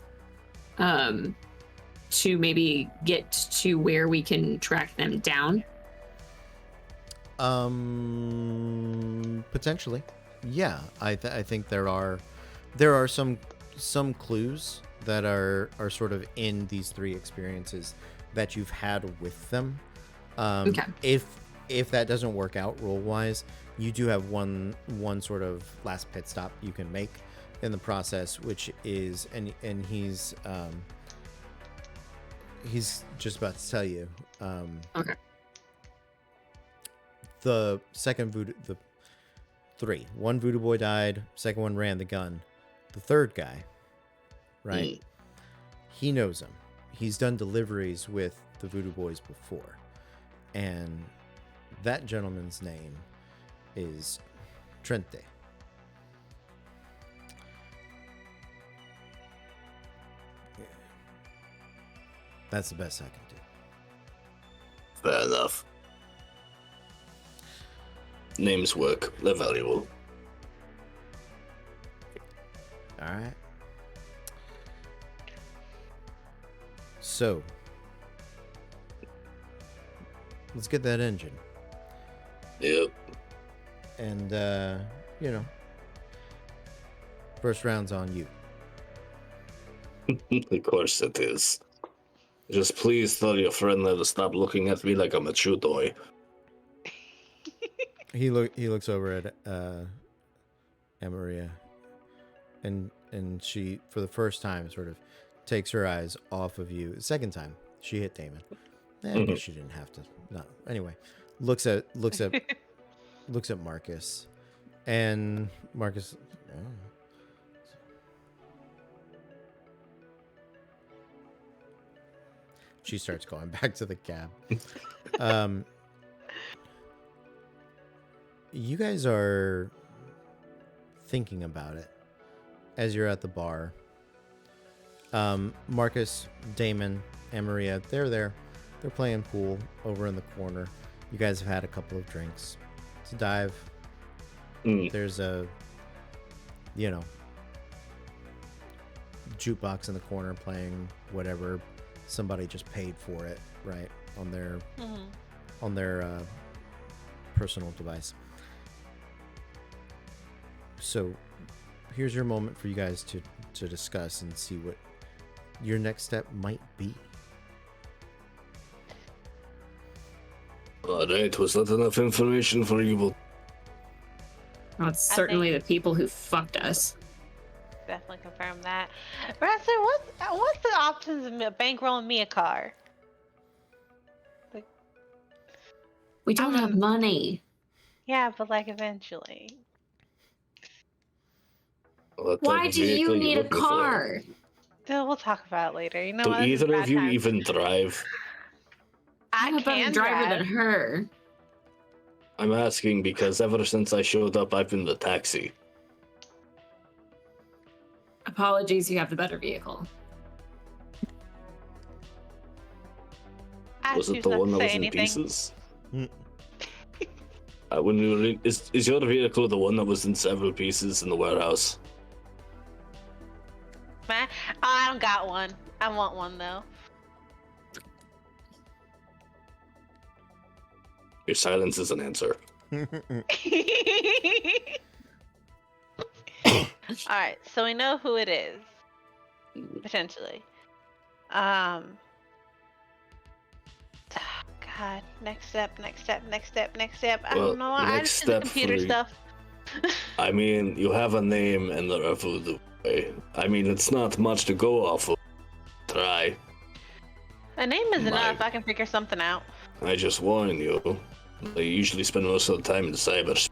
Speaker 3: to maybe get to where we can track them down?
Speaker 4: Potentially. Yeah, I think there are some clues that are sort of in these three experiences that you've had with them.
Speaker 3: Okay.
Speaker 4: If that doesn't work out role wise, you do have one sort of last pit stop you can make in the process, which is and he's just about to tell you.
Speaker 3: Okay.
Speaker 4: The second voodoo, one voodoo boy died. Second one ran the gun. The third guy, right? He knows him. He's done deliveries with the voodoo boys before, and that gentleman's name is Trente. Yeah. That's the best I can do.
Speaker 2: Fair enough. Names work. They're valuable.
Speaker 4: All right. So, let's get that engine.
Speaker 2: Yep.
Speaker 4: And, first round's on you.
Speaker 2: Of course it is. Just please tell your friend there to stop looking at me like I'm a chew toy.
Speaker 4: He looks over at Amaria, and she, for the first time, sort of takes her eyes off of you. The second time she hit Damon. I guess she didn't have to. No. Anyway, looks at Marcus, and Marcus. Oh. She starts going back to the cab. You guys are thinking about it as you're at the bar. Marcus, Damon, and Maria, they're there. They're playing pool over in the corner. You guys have had a couple of drinks. It's a dive. There's a, jukebox in the corner playing whatever. Somebody just paid for it, right? On their personal device. So here's your moment for you guys to discuss and see what your next step might be.
Speaker 2: Alright, was that enough information for you?
Speaker 3: Well, it's certainly the people who fucked us.
Speaker 1: Definitely confirm that. Raptor, what's the options of bankrolling me a car?
Speaker 3: We don't have money.
Speaker 1: Yeah, but eventually.
Speaker 3: Why do you need a car?
Speaker 1: We'll talk about it later. You know
Speaker 2: Do
Speaker 1: what?
Speaker 2: either of you even drive?
Speaker 3: I'm a better driver than her.
Speaker 2: I'm asking because ever since I showed up, I've been the taxi.
Speaker 3: Apologies, you have the better vehicle.
Speaker 2: Was it the one that was in pieces? Is your vehicle the one that was in several pieces in the warehouse?
Speaker 1: Man, I don't got one. I want one though.
Speaker 2: Your silence is an answer.
Speaker 1: All right, so we know who it is potentially. God, next step. I
Speaker 2: Well,
Speaker 1: don't know. I
Speaker 2: next
Speaker 1: just do the
Speaker 2: step
Speaker 1: computer
Speaker 2: for-
Speaker 1: stuff.
Speaker 2: I mean, you have a name and the rest of the way. I mean, it's not much to go off of. Try.
Speaker 1: A name is enough. I can figure something out.
Speaker 2: I just warn you. They usually spend most of the time in cyber.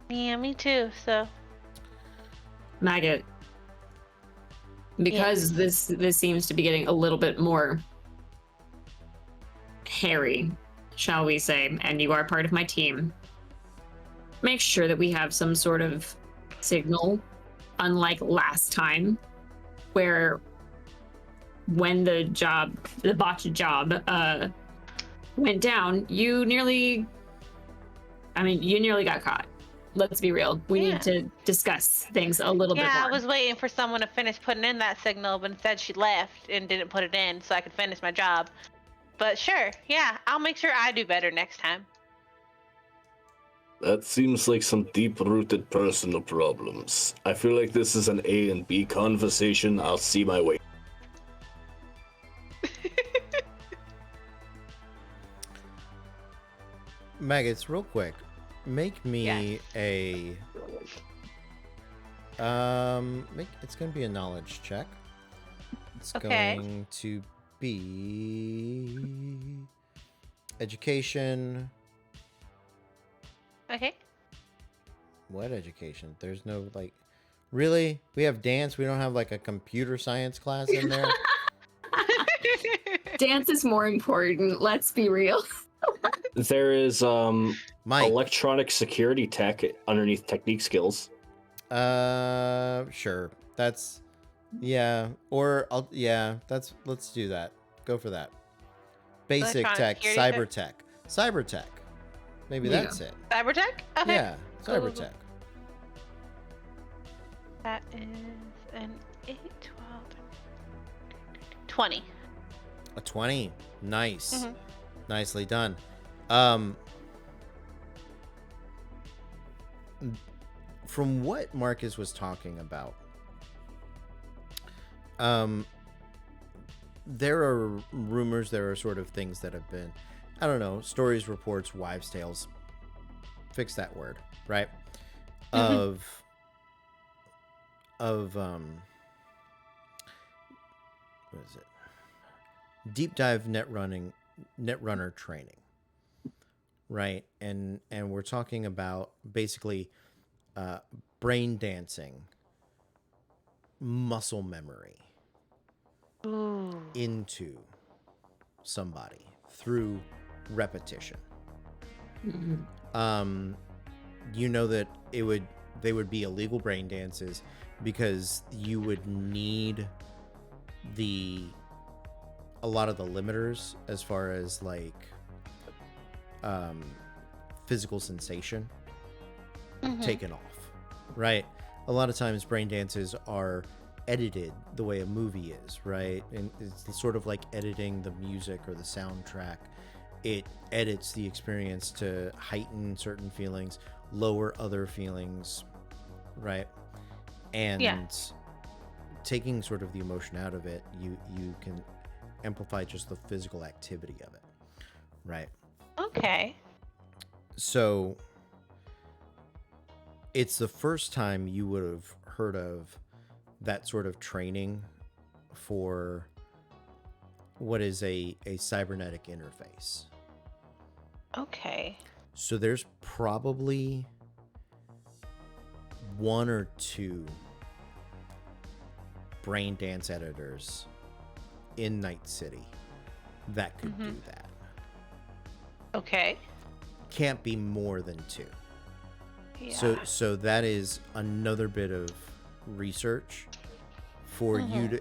Speaker 1: Yeah, me too. So.
Speaker 3: Maggot. Because this seems to be getting a little bit more hairy, shall we say, and you are part of my team. Make sure that we have some sort of signal, unlike last time, where when the botched job went down, you nearly got caught. Let's be real. We need to discuss things a little bit more.
Speaker 1: Yeah, I was waiting for someone to finish putting in that signal, but instead she left and didn't put it in so I could finish my job. But sure, yeah, I'll make sure I do better next time.
Speaker 2: That seems like some deep-rooted personal problems. I feel like this is an A and B conversation. I'll see my way.
Speaker 4: Maggots, real quick. Make me a... it's going to be a knowledge check. It's going to be... Education.
Speaker 1: Okay.
Speaker 4: What education? There's no, like... Really? We have dance? We don't have, like, a computer science class in there?
Speaker 3: Dance is more important. Let's be real.
Speaker 2: There is
Speaker 4: Mike.
Speaker 2: electronic security tech underneath technique skills.
Speaker 4: Sure. That's... Yeah. Or, let's do that. Go for that. Basic tech, cyber tech. Cyber tech. Maybe that's it.
Speaker 1: Cyber tech? Okay.
Speaker 4: Yeah, cyber tech.
Speaker 1: That is an 8, 12, 20.
Speaker 4: A 20. Nice.
Speaker 1: Mm-hmm.
Speaker 4: Nicely done. From what Marcus was talking about, there are rumors, there are sort of things that have been, I don't know, stories, reports, wives' tales, fix that word, right? Of what is it? Deep dive netrunner training, right? And we're talking about basically brain dancing, muscle memory into somebody through repetition. You know that they would be illegal brain dances because you would need a lot of the limiters as far as like physical sensation taken off, right? A lot of times brain dances are edited the way a movie is, right? And it's sort of like editing the music or the soundtrack. It edits the experience to heighten certain feelings, lower other feelings, right? And taking sort of the emotion out of it, you can amplify just the physical activity of it, right?
Speaker 1: Okay.
Speaker 4: So it's the first time you would have heard of that sort of training for what is a cybernetic interface.
Speaker 1: Okay.
Speaker 4: So there's probably one or two brain dance editors in Night City that could do that.
Speaker 1: Okay.
Speaker 4: Can't be more than two.
Speaker 1: Yeah.
Speaker 4: So that is another bit of research for you to,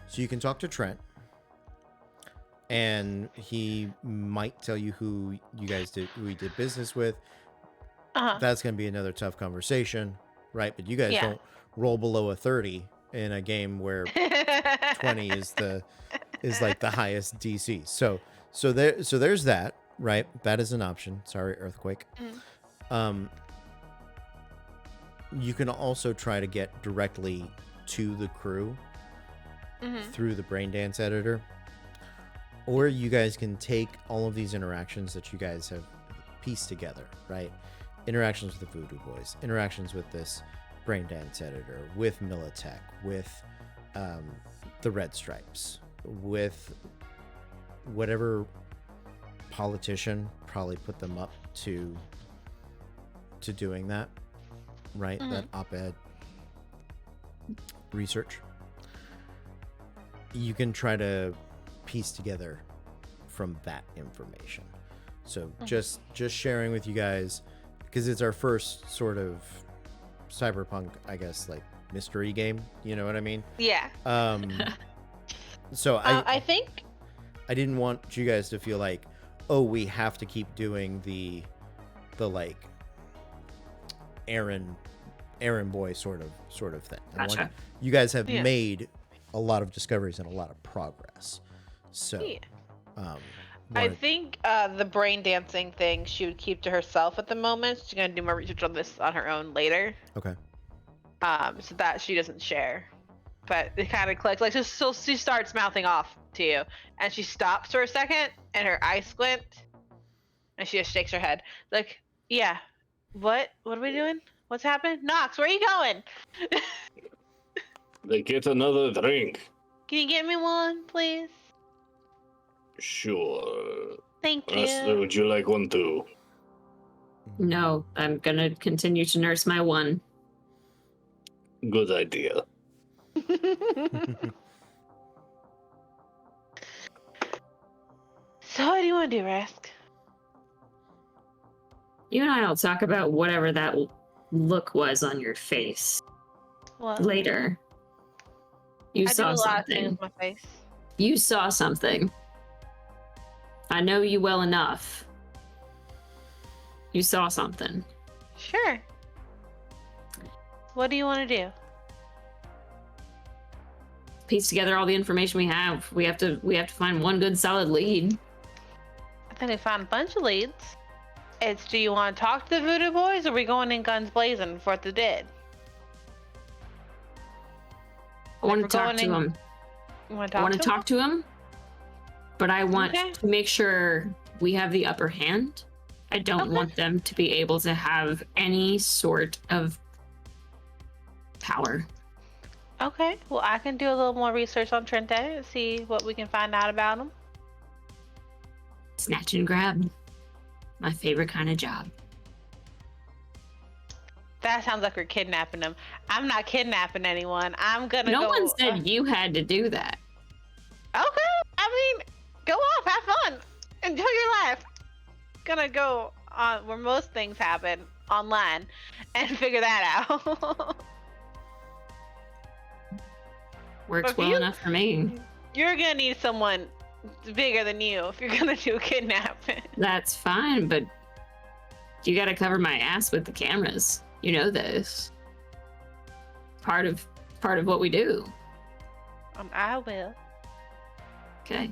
Speaker 4: so you can talk to Trent and he might tell you who he did business with. That's going to be another tough conversation, right? But you guys don't roll below a 30 in a game where 20 is like the highest DC. So there's that, right? That is an option. Sorry, Earthquake. You can also try to get directly to the crew through the Braindance editor. Or you guys can take all of these interactions that you guys have pieced together, right? Interactions with the Voodoo Boys, interactions with this Braindance editor, with Militech, with the Red Stripes, with whatever politician probably put them up to doing that, right? That op-ed research. You can try to piece together from that information. So just sharing with you guys, because it's our first sort of Cyberpunk, I guess, like mystery game. You know what I mean?
Speaker 1: Yeah.
Speaker 4: So
Speaker 1: I think
Speaker 4: I didn't want you guys to feel like, oh, we have to keep doing the like errand boy sort of thing.
Speaker 3: Gotcha.
Speaker 4: You guys have made a lot of discoveries and a lot of progress. So
Speaker 1: I think the brain dancing thing she would keep to herself at the moment. She's gonna do more research on this on her own later.
Speaker 4: Okay.
Speaker 1: So that she doesn't share. But it kind of clicks. Like, so she starts mouthing off to you, and she stops for a second, and her eyes squint, and she just shakes her head. Like, yeah, what are we doing? What's happened? Knox, where are you going?
Speaker 2: They get another drink.
Speaker 1: Can you get me one, please?
Speaker 2: Sure.
Speaker 1: Thank you.
Speaker 2: Rasta, would you like one too?
Speaker 3: No, I'm gonna continue to nurse my one.
Speaker 2: Good idea.
Speaker 1: So what do you want to do, Rask?
Speaker 3: You and I will talk about whatever that look was on your face
Speaker 1: What?
Speaker 3: later. You
Speaker 1: I
Speaker 3: saw
Speaker 1: do a lot of things
Speaker 3: something.
Speaker 1: with my face.
Speaker 3: You saw something. I know you well enough. You saw something.
Speaker 1: Sure. What do you want to do?
Speaker 3: Piece together all the information we have. We have to find one good solid lead.
Speaker 1: I think we found a bunch of leads. It's, do you want to talk to the Voodoo Boys, or are we going in guns blazing for the dead?
Speaker 3: I want to
Speaker 1: we're
Speaker 3: talk
Speaker 1: going
Speaker 3: to
Speaker 1: in-
Speaker 3: him.
Speaker 1: You want
Speaker 3: I want to
Speaker 1: to
Speaker 3: talk to him, but I want
Speaker 1: Okay.
Speaker 3: to make sure we have the upper hand. I don't
Speaker 1: Okay.
Speaker 3: want them to be able to have any sort of power.
Speaker 1: Okay, well, I can do a little more research on Trente and see what we can find out about him.
Speaker 3: Snatch and grab. My favorite kind of job.
Speaker 1: That sounds like we're kidnapping him. I'm not kidnapping anyone. I'm gonna
Speaker 3: No
Speaker 1: go.
Speaker 3: one said you had to do that.
Speaker 1: Okay, I mean, go off, have fun, enjoy your life. Gonna go on where most things happen, online, and figure that out.
Speaker 3: Works
Speaker 1: But
Speaker 3: well
Speaker 1: you-
Speaker 3: enough for me.
Speaker 1: You're gonna need someone bigger than you if you're gonna do kidnapping.
Speaker 3: That's fine, but you gotta cover my ass with the cameras. You know this. Part of what we do.
Speaker 1: I will.
Speaker 3: Okay.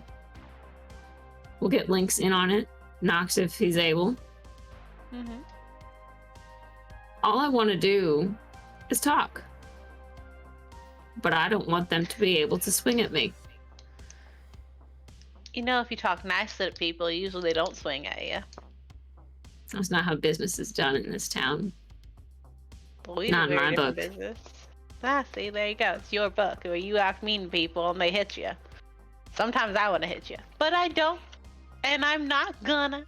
Speaker 3: We'll get Lynx in on it. Knox if he's able.
Speaker 1: Mm-hmm.
Speaker 3: All I want to do is talk. But I don't want them to be able to swing at me.
Speaker 1: You know, if you talk nicely to people, usually they don't swing at you.
Speaker 3: That's not how business is done in this town.
Speaker 1: Well, we
Speaker 3: Not
Speaker 1: do
Speaker 3: in
Speaker 1: very
Speaker 3: my
Speaker 1: different
Speaker 3: book.
Speaker 1: business. Ah, see, there you go. It's your book where you act mean to people and they hit you. Sometimes I want to hit you, but I don't, and I'm not gonna.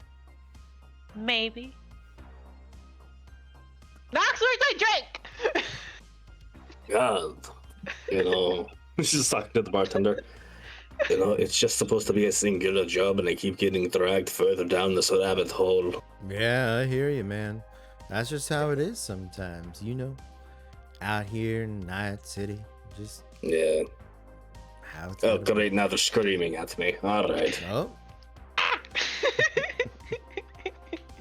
Speaker 1: Maybe. Knox, where's my drink?
Speaker 2: God, she's talking to the bartender. It's just supposed to be a singular job, and they keep getting dragged further down this rabbit hole.
Speaker 4: Yeah, I hear you, man. That's just how it is sometimes, out here in Night City, just
Speaker 2: Yeah.
Speaker 4: have to.
Speaker 2: Oh, great! Now they're screaming at me. All right.
Speaker 4: Oh,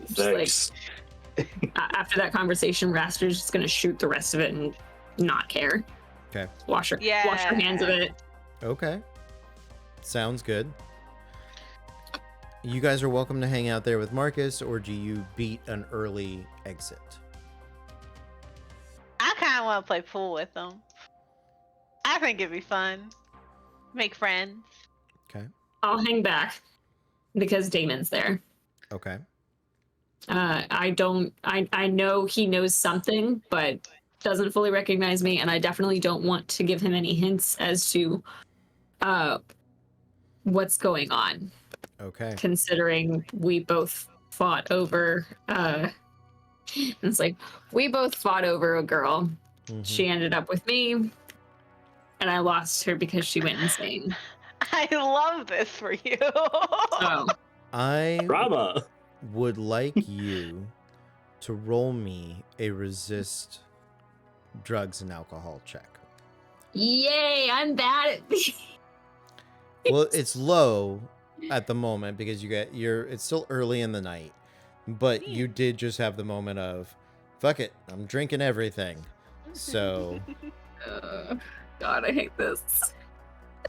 Speaker 3: Just like,
Speaker 2: Thanks.
Speaker 3: after that conversation, Raster's just gonna shoot the rest of it and not care.
Speaker 4: okay.
Speaker 3: Wash her hands of it.
Speaker 4: Okay. Sounds good. You guys are welcome to hang out there with Marcus, or do you beat an early exit?
Speaker 1: I kind of want to play pool with them. I think it'd be fun. Make friends.
Speaker 4: Okay.
Speaker 3: I'll hang back because Damon's there.
Speaker 4: Okay.
Speaker 3: I know he knows something, but doesn't fully recognize me, and I definitely don't want to give him any hints as to what's going on.
Speaker 4: Okay.
Speaker 3: Considering we both fought over it's like we both fought over a girl.
Speaker 4: Mhm.
Speaker 3: She ended up with me, and I lost her because she went insane.
Speaker 1: I love this for you.
Speaker 3: So
Speaker 4: I
Speaker 2: Drama.
Speaker 4: would like you to roll me a resist drugs and alcohol check.
Speaker 3: yay, I'm bad at
Speaker 4: Well, it's low at the moment because it's still early in the night, but you did just have the moment of, fuck it, I'm drinking everything. So
Speaker 3: God, I hate this.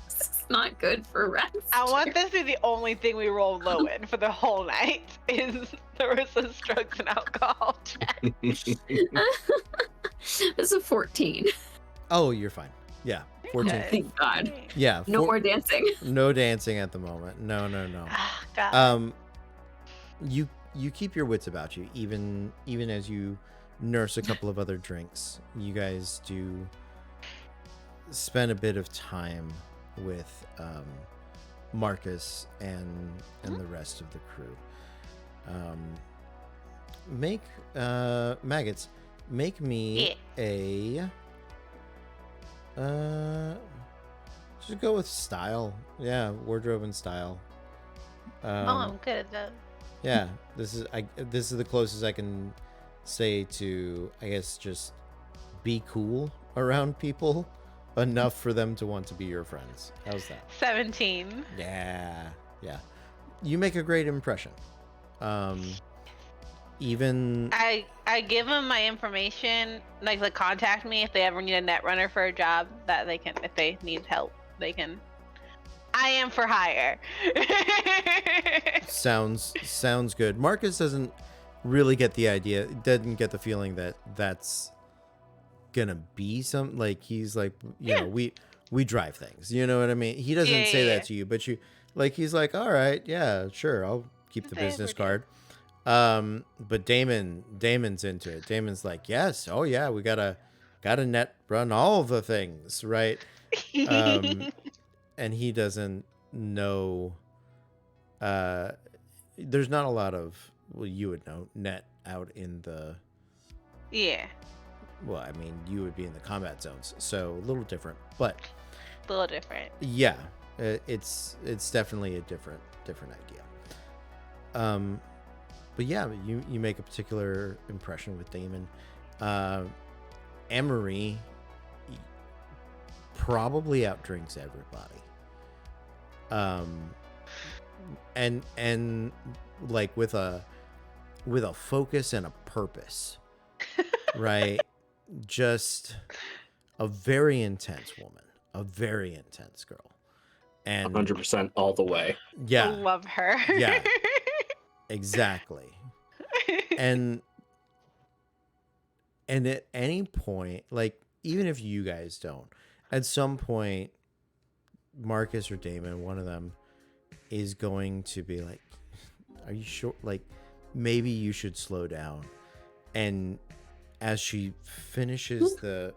Speaker 3: This is not good for rest.
Speaker 1: I want this to be the only thing we roll low in for the whole night is the resist drugs and alcohol check.
Speaker 3: This is a 14.
Speaker 4: oh, you're fine. Yeah, 14.
Speaker 1: Okay.
Speaker 3: Thank God.
Speaker 4: Yeah,
Speaker 3: No more dancing.
Speaker 4: no dancing at the moment. No.
Speaker 1: Ah, God.
Speaker 4: You keep your wits about you, even as you nurse a couple of other drinks. You guys do spend a bit of time with Marcus and the rest of the crew. Maggots, make me a just go with style. Yeah, wardrobe and style.
Speaker 1: I'm good at that.
Speaker 4: Yeah, this is the closest I can say to, I guess, just be cool around people enough for them to want to be your friends. How's that?
Speaker 1: 17.
Speaker 4: Yeah. You make a great impression. Even
Speaker 1: I give them my information, like contact me if they ever need a net runner for a job that they can, if they need help, they can. I am for hire.
Speaker 4: sounds good. Marcus doesn't really get the idea, doesn't get the feeling that that's gonna be some, like, he's like, you know, we drive things, you know what I mean? He doesn't say that to you, but you, like, he's like, all right, yeah, sure, I'll keep the business card. But Damon's into it. Damon's like, yes, oh yeah, we gotta net run all the things, right? And he doesn't know, there's not a lot of, well, you would know, net out in the, well, I mean, you would be in the combat zones, so a little different, but
Speaker 1: a little different.
Speaker 4: Yeah, it's definitely a different idea. But yeah, you make a particular impression with Damon. Emery probably outdrinks everybody. And like with a focus and a purpose, right? Just a very intense woman, a very intense girl, and
Speaker 2: 100% all the way.
Speaker 4: Yeah,
Speaker 1: I love her.
Speaker 4: Yeah. Exactly. And at any point, like, even if you guys don't, at some point, Marcus or Damon, one of them, is going to be like, are you sure? Like, maybe you should slow down. And as she finishes the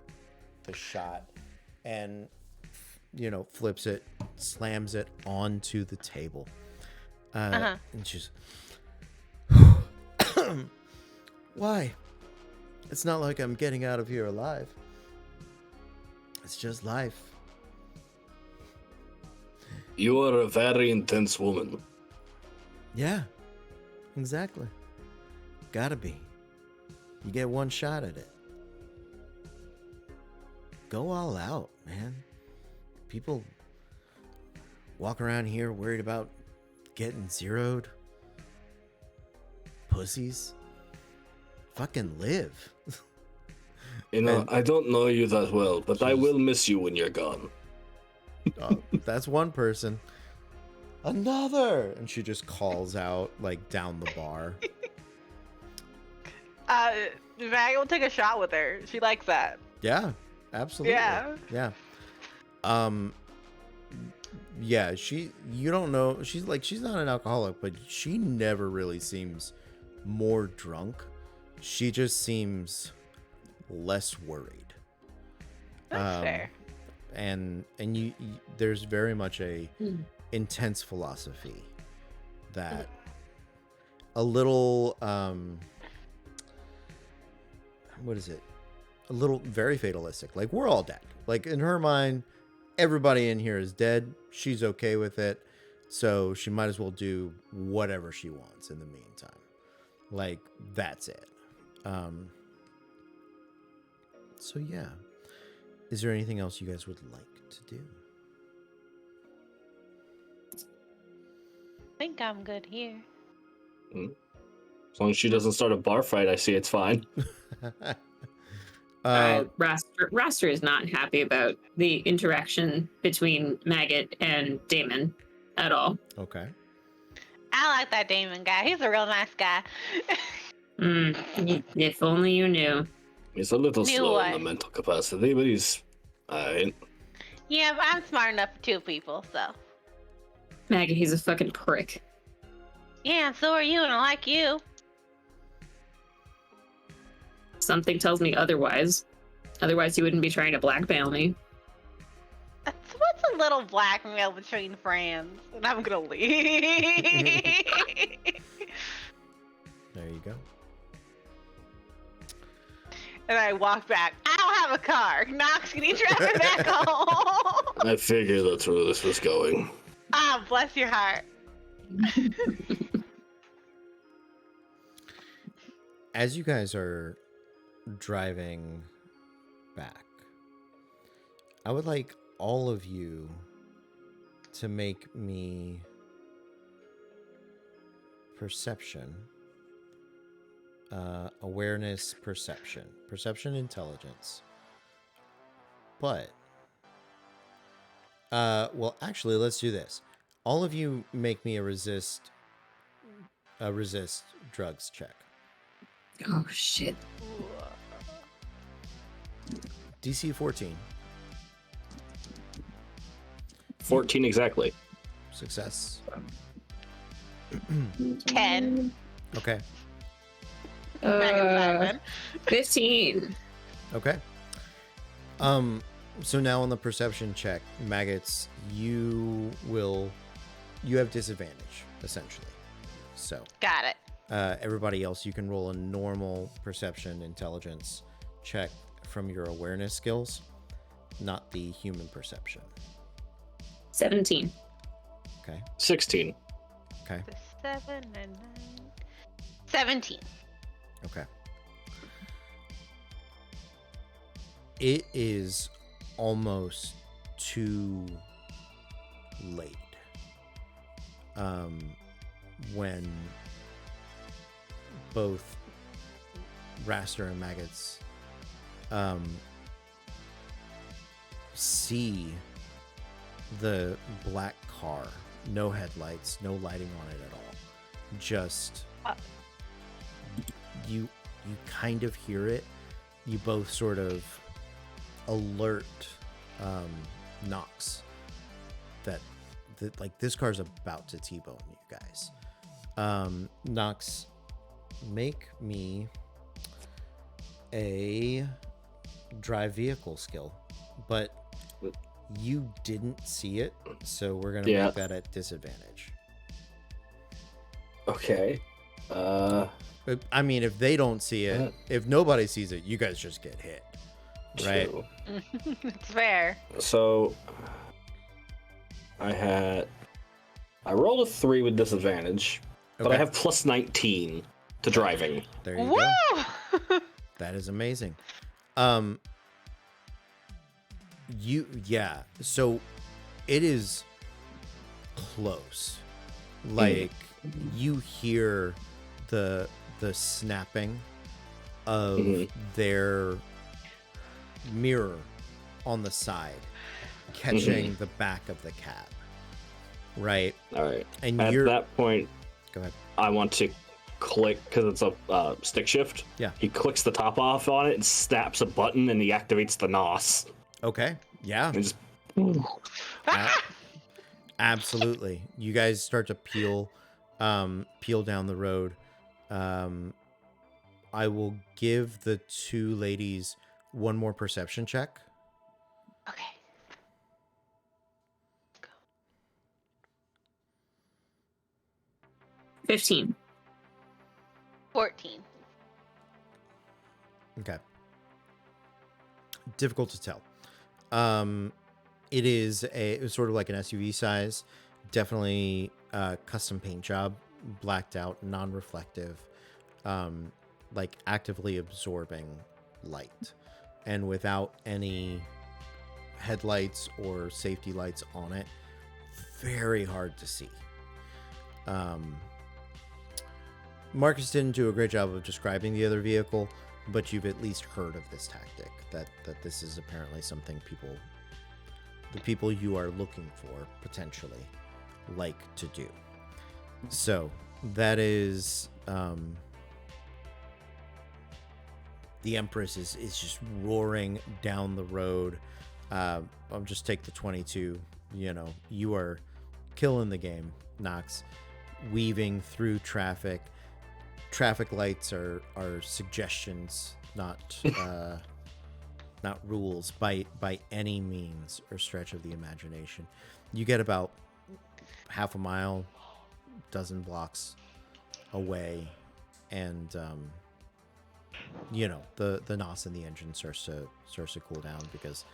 Speaker 4: shot and, you know, flips it, slams it onto the table, and she's, why? It's not like I'm getting out of here alive. It's just life.
Speaker 2: You are a very intense woman.
Speaker 4: Yeah, exactly. Gotta be. You get one shot at it. Go all out, man. People walk around here worried about getting zeroed? Pussies. Fucking live.
Speaker 2: You know,
Speaker 4: And-
Speaker 2: I don't know you that well, but I will miss you when you're gone.
Speaker 4: That's one person. Another! And she just calls out, like, down the bar.
Speaker 1: Maggie will take a shot with her. She likes that.
Speaker 4: Yeah, absolutely.
Speaker 1: Yeah.
Speaker 4: Yeah. Yeah, you don't know, she's not an alcoholic, but she never really seems more drunk. She just seems less worried.
Speaker 1: That's fair.
Speaker 4: And you there's very much a intense philosophy that a little what is it? A little very fatalistic. Like, we're all dead. Like, in her mind, everybody in here is dead. She's okay with it. So she might as well do whatever she wants in the meantime. Like, that's it. So yeah. Is there anything else you guys would like to do?
Speaker 1: I think I'm good here.
Speaker 2: As long as she doesn't start a bar fight, I see it's fine.
Speaker 3: Raster is not happy about the interaction between Maggot and Damon at all.
Speaker 4: Okay.
Speaker 1: I like that Damon guy. He's a real nice guy.
Speaker 3: If only you knew.
Speaker 2: He's a little
Speaker 1: Knew
Speaker 2: slow
Speaker 1: what?
Speaker 2: in the mental capacity, but he's alright.
Speaker 1: Yeah, but I'm smart enough for two people, so.
Speaker 3: Maggot, he's a fucking prick.
Speaker 1: Yeah, so are you, and I like you.
Speaker 3: Something tells me otherwise. Otherwise, he wouldn't be trying to blackmail me.
Speaker 1: What's a little blackmail between friends? And I'm gonna leave.
Speaker 4: There you go.
Speaker 1: And I walk back. I don't have a car. Knox, can you drive me back home?
Speaker 2: I figured that's where this was going.
Speaker 1: Ah, bless your heart.
Speaker 4: As you guys are driving back, I would like all of you to make me perception, awareness, perception, intelligence. But, well, actually, let's do this. All of you make me a resist drugs check.
Speaker 3: Oh, shit.
Speaker 4: DC 14.
Speaker 2: 14 exactly.
Speaker 4: Success.
Speaker 1: 10.
Speaker 4: Okay.
Speaker 3: 15.
Speaker 4: Okay. So now on the perception check, Maggots, you have disadvantage, essentially. So
Speaker 1: Got it.
Speaker 4: everybody else, you can roll a normal perception intelligence check from your awareness skills, not the human perception.
Speaker 3: 17.
Speaker 4: Okay.
Speaker 2: 16.
Speaker 4: Okay.
Speaker 1: 7 and 9. 17.
Speaker 4: Okay. It is almost too late. When both Raster and Maggots see the black car, no headlights, no lighting on it at all. Just you kind of hear it. You both sort of alert Nox that like this car's about to T-bone you guys. Nox, make me a drive vehicle skill, but you didn't see it, so we're gonna make that at disadvantage.
Speaker 2: Okay.
Speaker 4: I mean, if they don't see it, if nobody sees it, you guys just get hit, right?
Speaker 2: True.
Speaker 1: It's fair.
Speaker 2: So I rolled a 3 with disadvantage, but I have plus 19 to driving.
Speaker 4: There you
Speaker 1: Woo!
Speaker 4: go. That is amazing. So it is close. Like you hear the snapping of their mirror on the side catching the back of the cab. Right.
Speaker 2: All right.
Speaker 4: And
Speaker 2: at that point,
Speaker 4: go ahead.
Speaker 2: I want to click, because it's a stick shift.
Speaker 4: Yeah.
Speaker 2: He clicks the top off on it and snaps a button, and he activates the NOS.
Speaker 4: Okay. Yeah.
Speaker 2: And just
Speaker 4: absolutely. You guys start to peel down the road. I will give the two ladies one more perception check.
Speaker 1: Okay.
Speaker 3: 15.
Speaker 1: 14.
Speaker 4: Okay. Difficult to tell. It is sort of like an SUV size, definitely custom paint job, blacked out, non-reflective, like actively absorbing light, and without any headlights or safety lights on it, very hard to see. Marcus didn't do a great job of describing the other vehicle, but you've at least heard of this tactic, that this is apparently something the people you are looking for potentially like to do. So that is the Empress is just roaring down the road. I'll just take the 22. You are killing the game, Nox, weaving through traffic. Traffic lights are suggestions, not not rules by any means or stretch of the imagination. You get about half a mile, dozen blocks away, and the NOS in the engine starts to cool down, because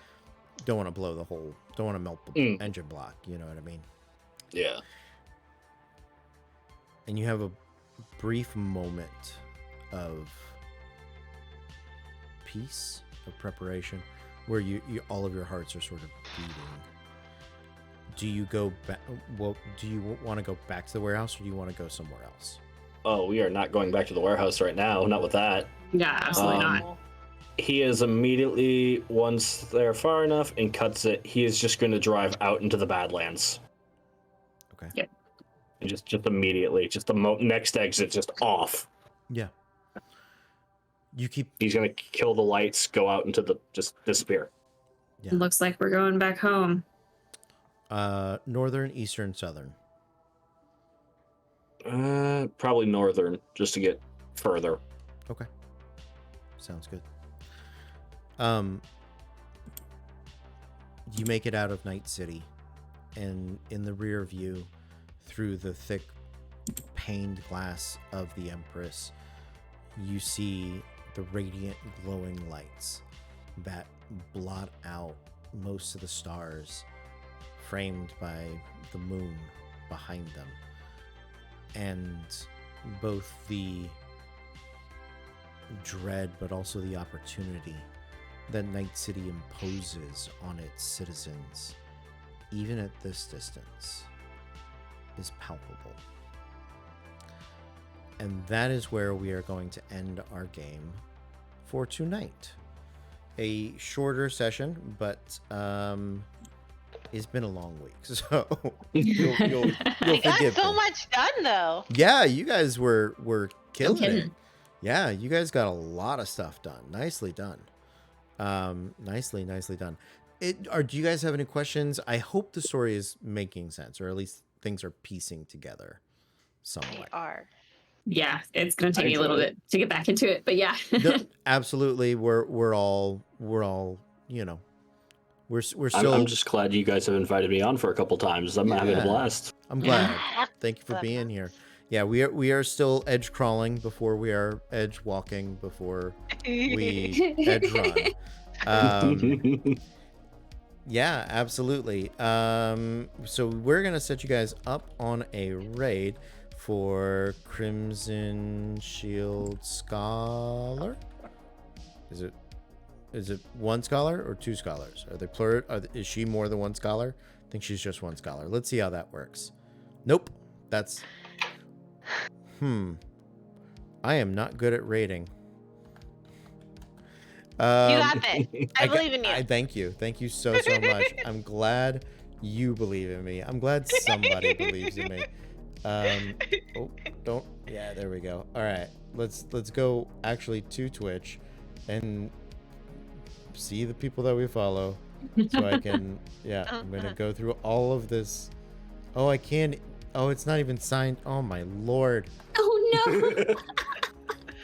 Speaker 4: don't want to melt the engine block, you know what I mean?
Speaker 2: Yeah.
Speaker 4: And you have a brief moment of peace, of preparation, where you all of your hearts are sort of beating. Do you go back? Well, do you want to go back to the warehouse, or do you want to go somewhere else?
Speaker 2: Oh, we are not going back to the warehouse right now. Not with that.
Speaker 3: Yeah, absolutely not.
Speaker 2: He is immediately, once they're far enough and cuts it, he is just going to drive out into the Badlands.
Speaker 4: Okay.
Speaker 3: Yep.
Speaker 2: And just immediately, just the next exit, just off.
Speaker 4: Yeah.
Speaker 2: He's going to kill the lights, go out into just disappear.
Speaker 4: Yeah.
Speaker 3: Looks like we're going back home.
Speaker 4: Northern, eastern, southern.
Speaker 2: Probably northern, just to get further.
Speaker 4: Okay. Sounds good. You make it out of Night City, and in the rear view, through the thick paned glass of the Empress, you see the radiant glowing lights that blot out most of the stars, framed by the moon behind them. And both the dread but also the opportunity that Night City imposes on its citizens, even at this distance, is palpable. And that is where we are going to end our game for tonight. A shorter session, but it's been a long week, so you'll
Speaker 1: We got
Speaker 4: forgive
Speaker 1: so
Speaker 4: me.
Speaker 1: much done, though.
Speaker 4: Yeah, you guys were killing it.
Speaker 3: kidding.
Speaker 4: Yeah, you guys got a lot of stuff done. Nicely done. Nicely done. Do you guys have any questions? I hope the story is making sense, or at least things are piecing together
Speaker 1: They
Speaker 4: somewhat.
Speaker 1: are.
Speaker 3: Yeah, it's gonna take me a little bit to get back into it, but yeah.
Speaker 4: No, absolutely. We're all we're still.
Speaker 2: I'm just glad you guys have invited me on for a couple times. I'm having a blast.
Speaker 4: I'm glad. Thank you for being here. Yeah, we are still edge crawling before we are edge walking, before we edge run. Yeah, absolutely. So we're gonna set you guys up on a raid for Crimson Shield Scholar. Is it one scholar or two scholars? Are they plural? Is she more than one scholar? think she's just one scholar. Let's see how that works. Nope. That's... I am not good at rating.
Speaker 1: You got this. I believe in you.
Speaker 4: I thank you. Thank you so much. I'm glad you believe in me. I'm glad somebody believes in me. Don't. Yeah, there we go. All right, let's go actually to Twitch and see the people that we follow, so I can. Yeah, I'm gonna go through all of this. Oh, I can't. Oh, it's not even signed. Oh my lord.
Speaker 3: Oh no.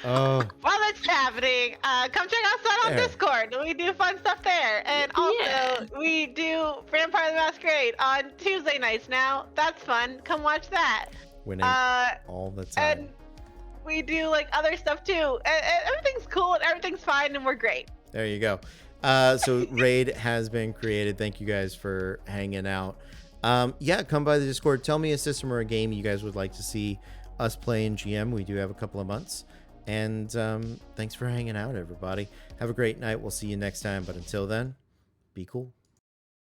Speaker 4: Oh.
Speaker 1: While that's happening, come check us out on Discord. We do fun stuff there. And also, we do Vampire the Masquerade on Tuesday nights now. That's fun. Come watch that.
Speaker 4: Winning all the time.
Speaker 1: And we do like other stuff too. And everything's cool and everything's fine and we're great.
Speaker 4: There you go. So Raid has been created. Thank you guys for hanging out. Yeah, come by the Discord. Tell me a system or a game you guys would like to see us play in GM. We do have a couple of months. And thanks for hanging out, everybody. Have a great night. We'll see you next time. But until then, be cool.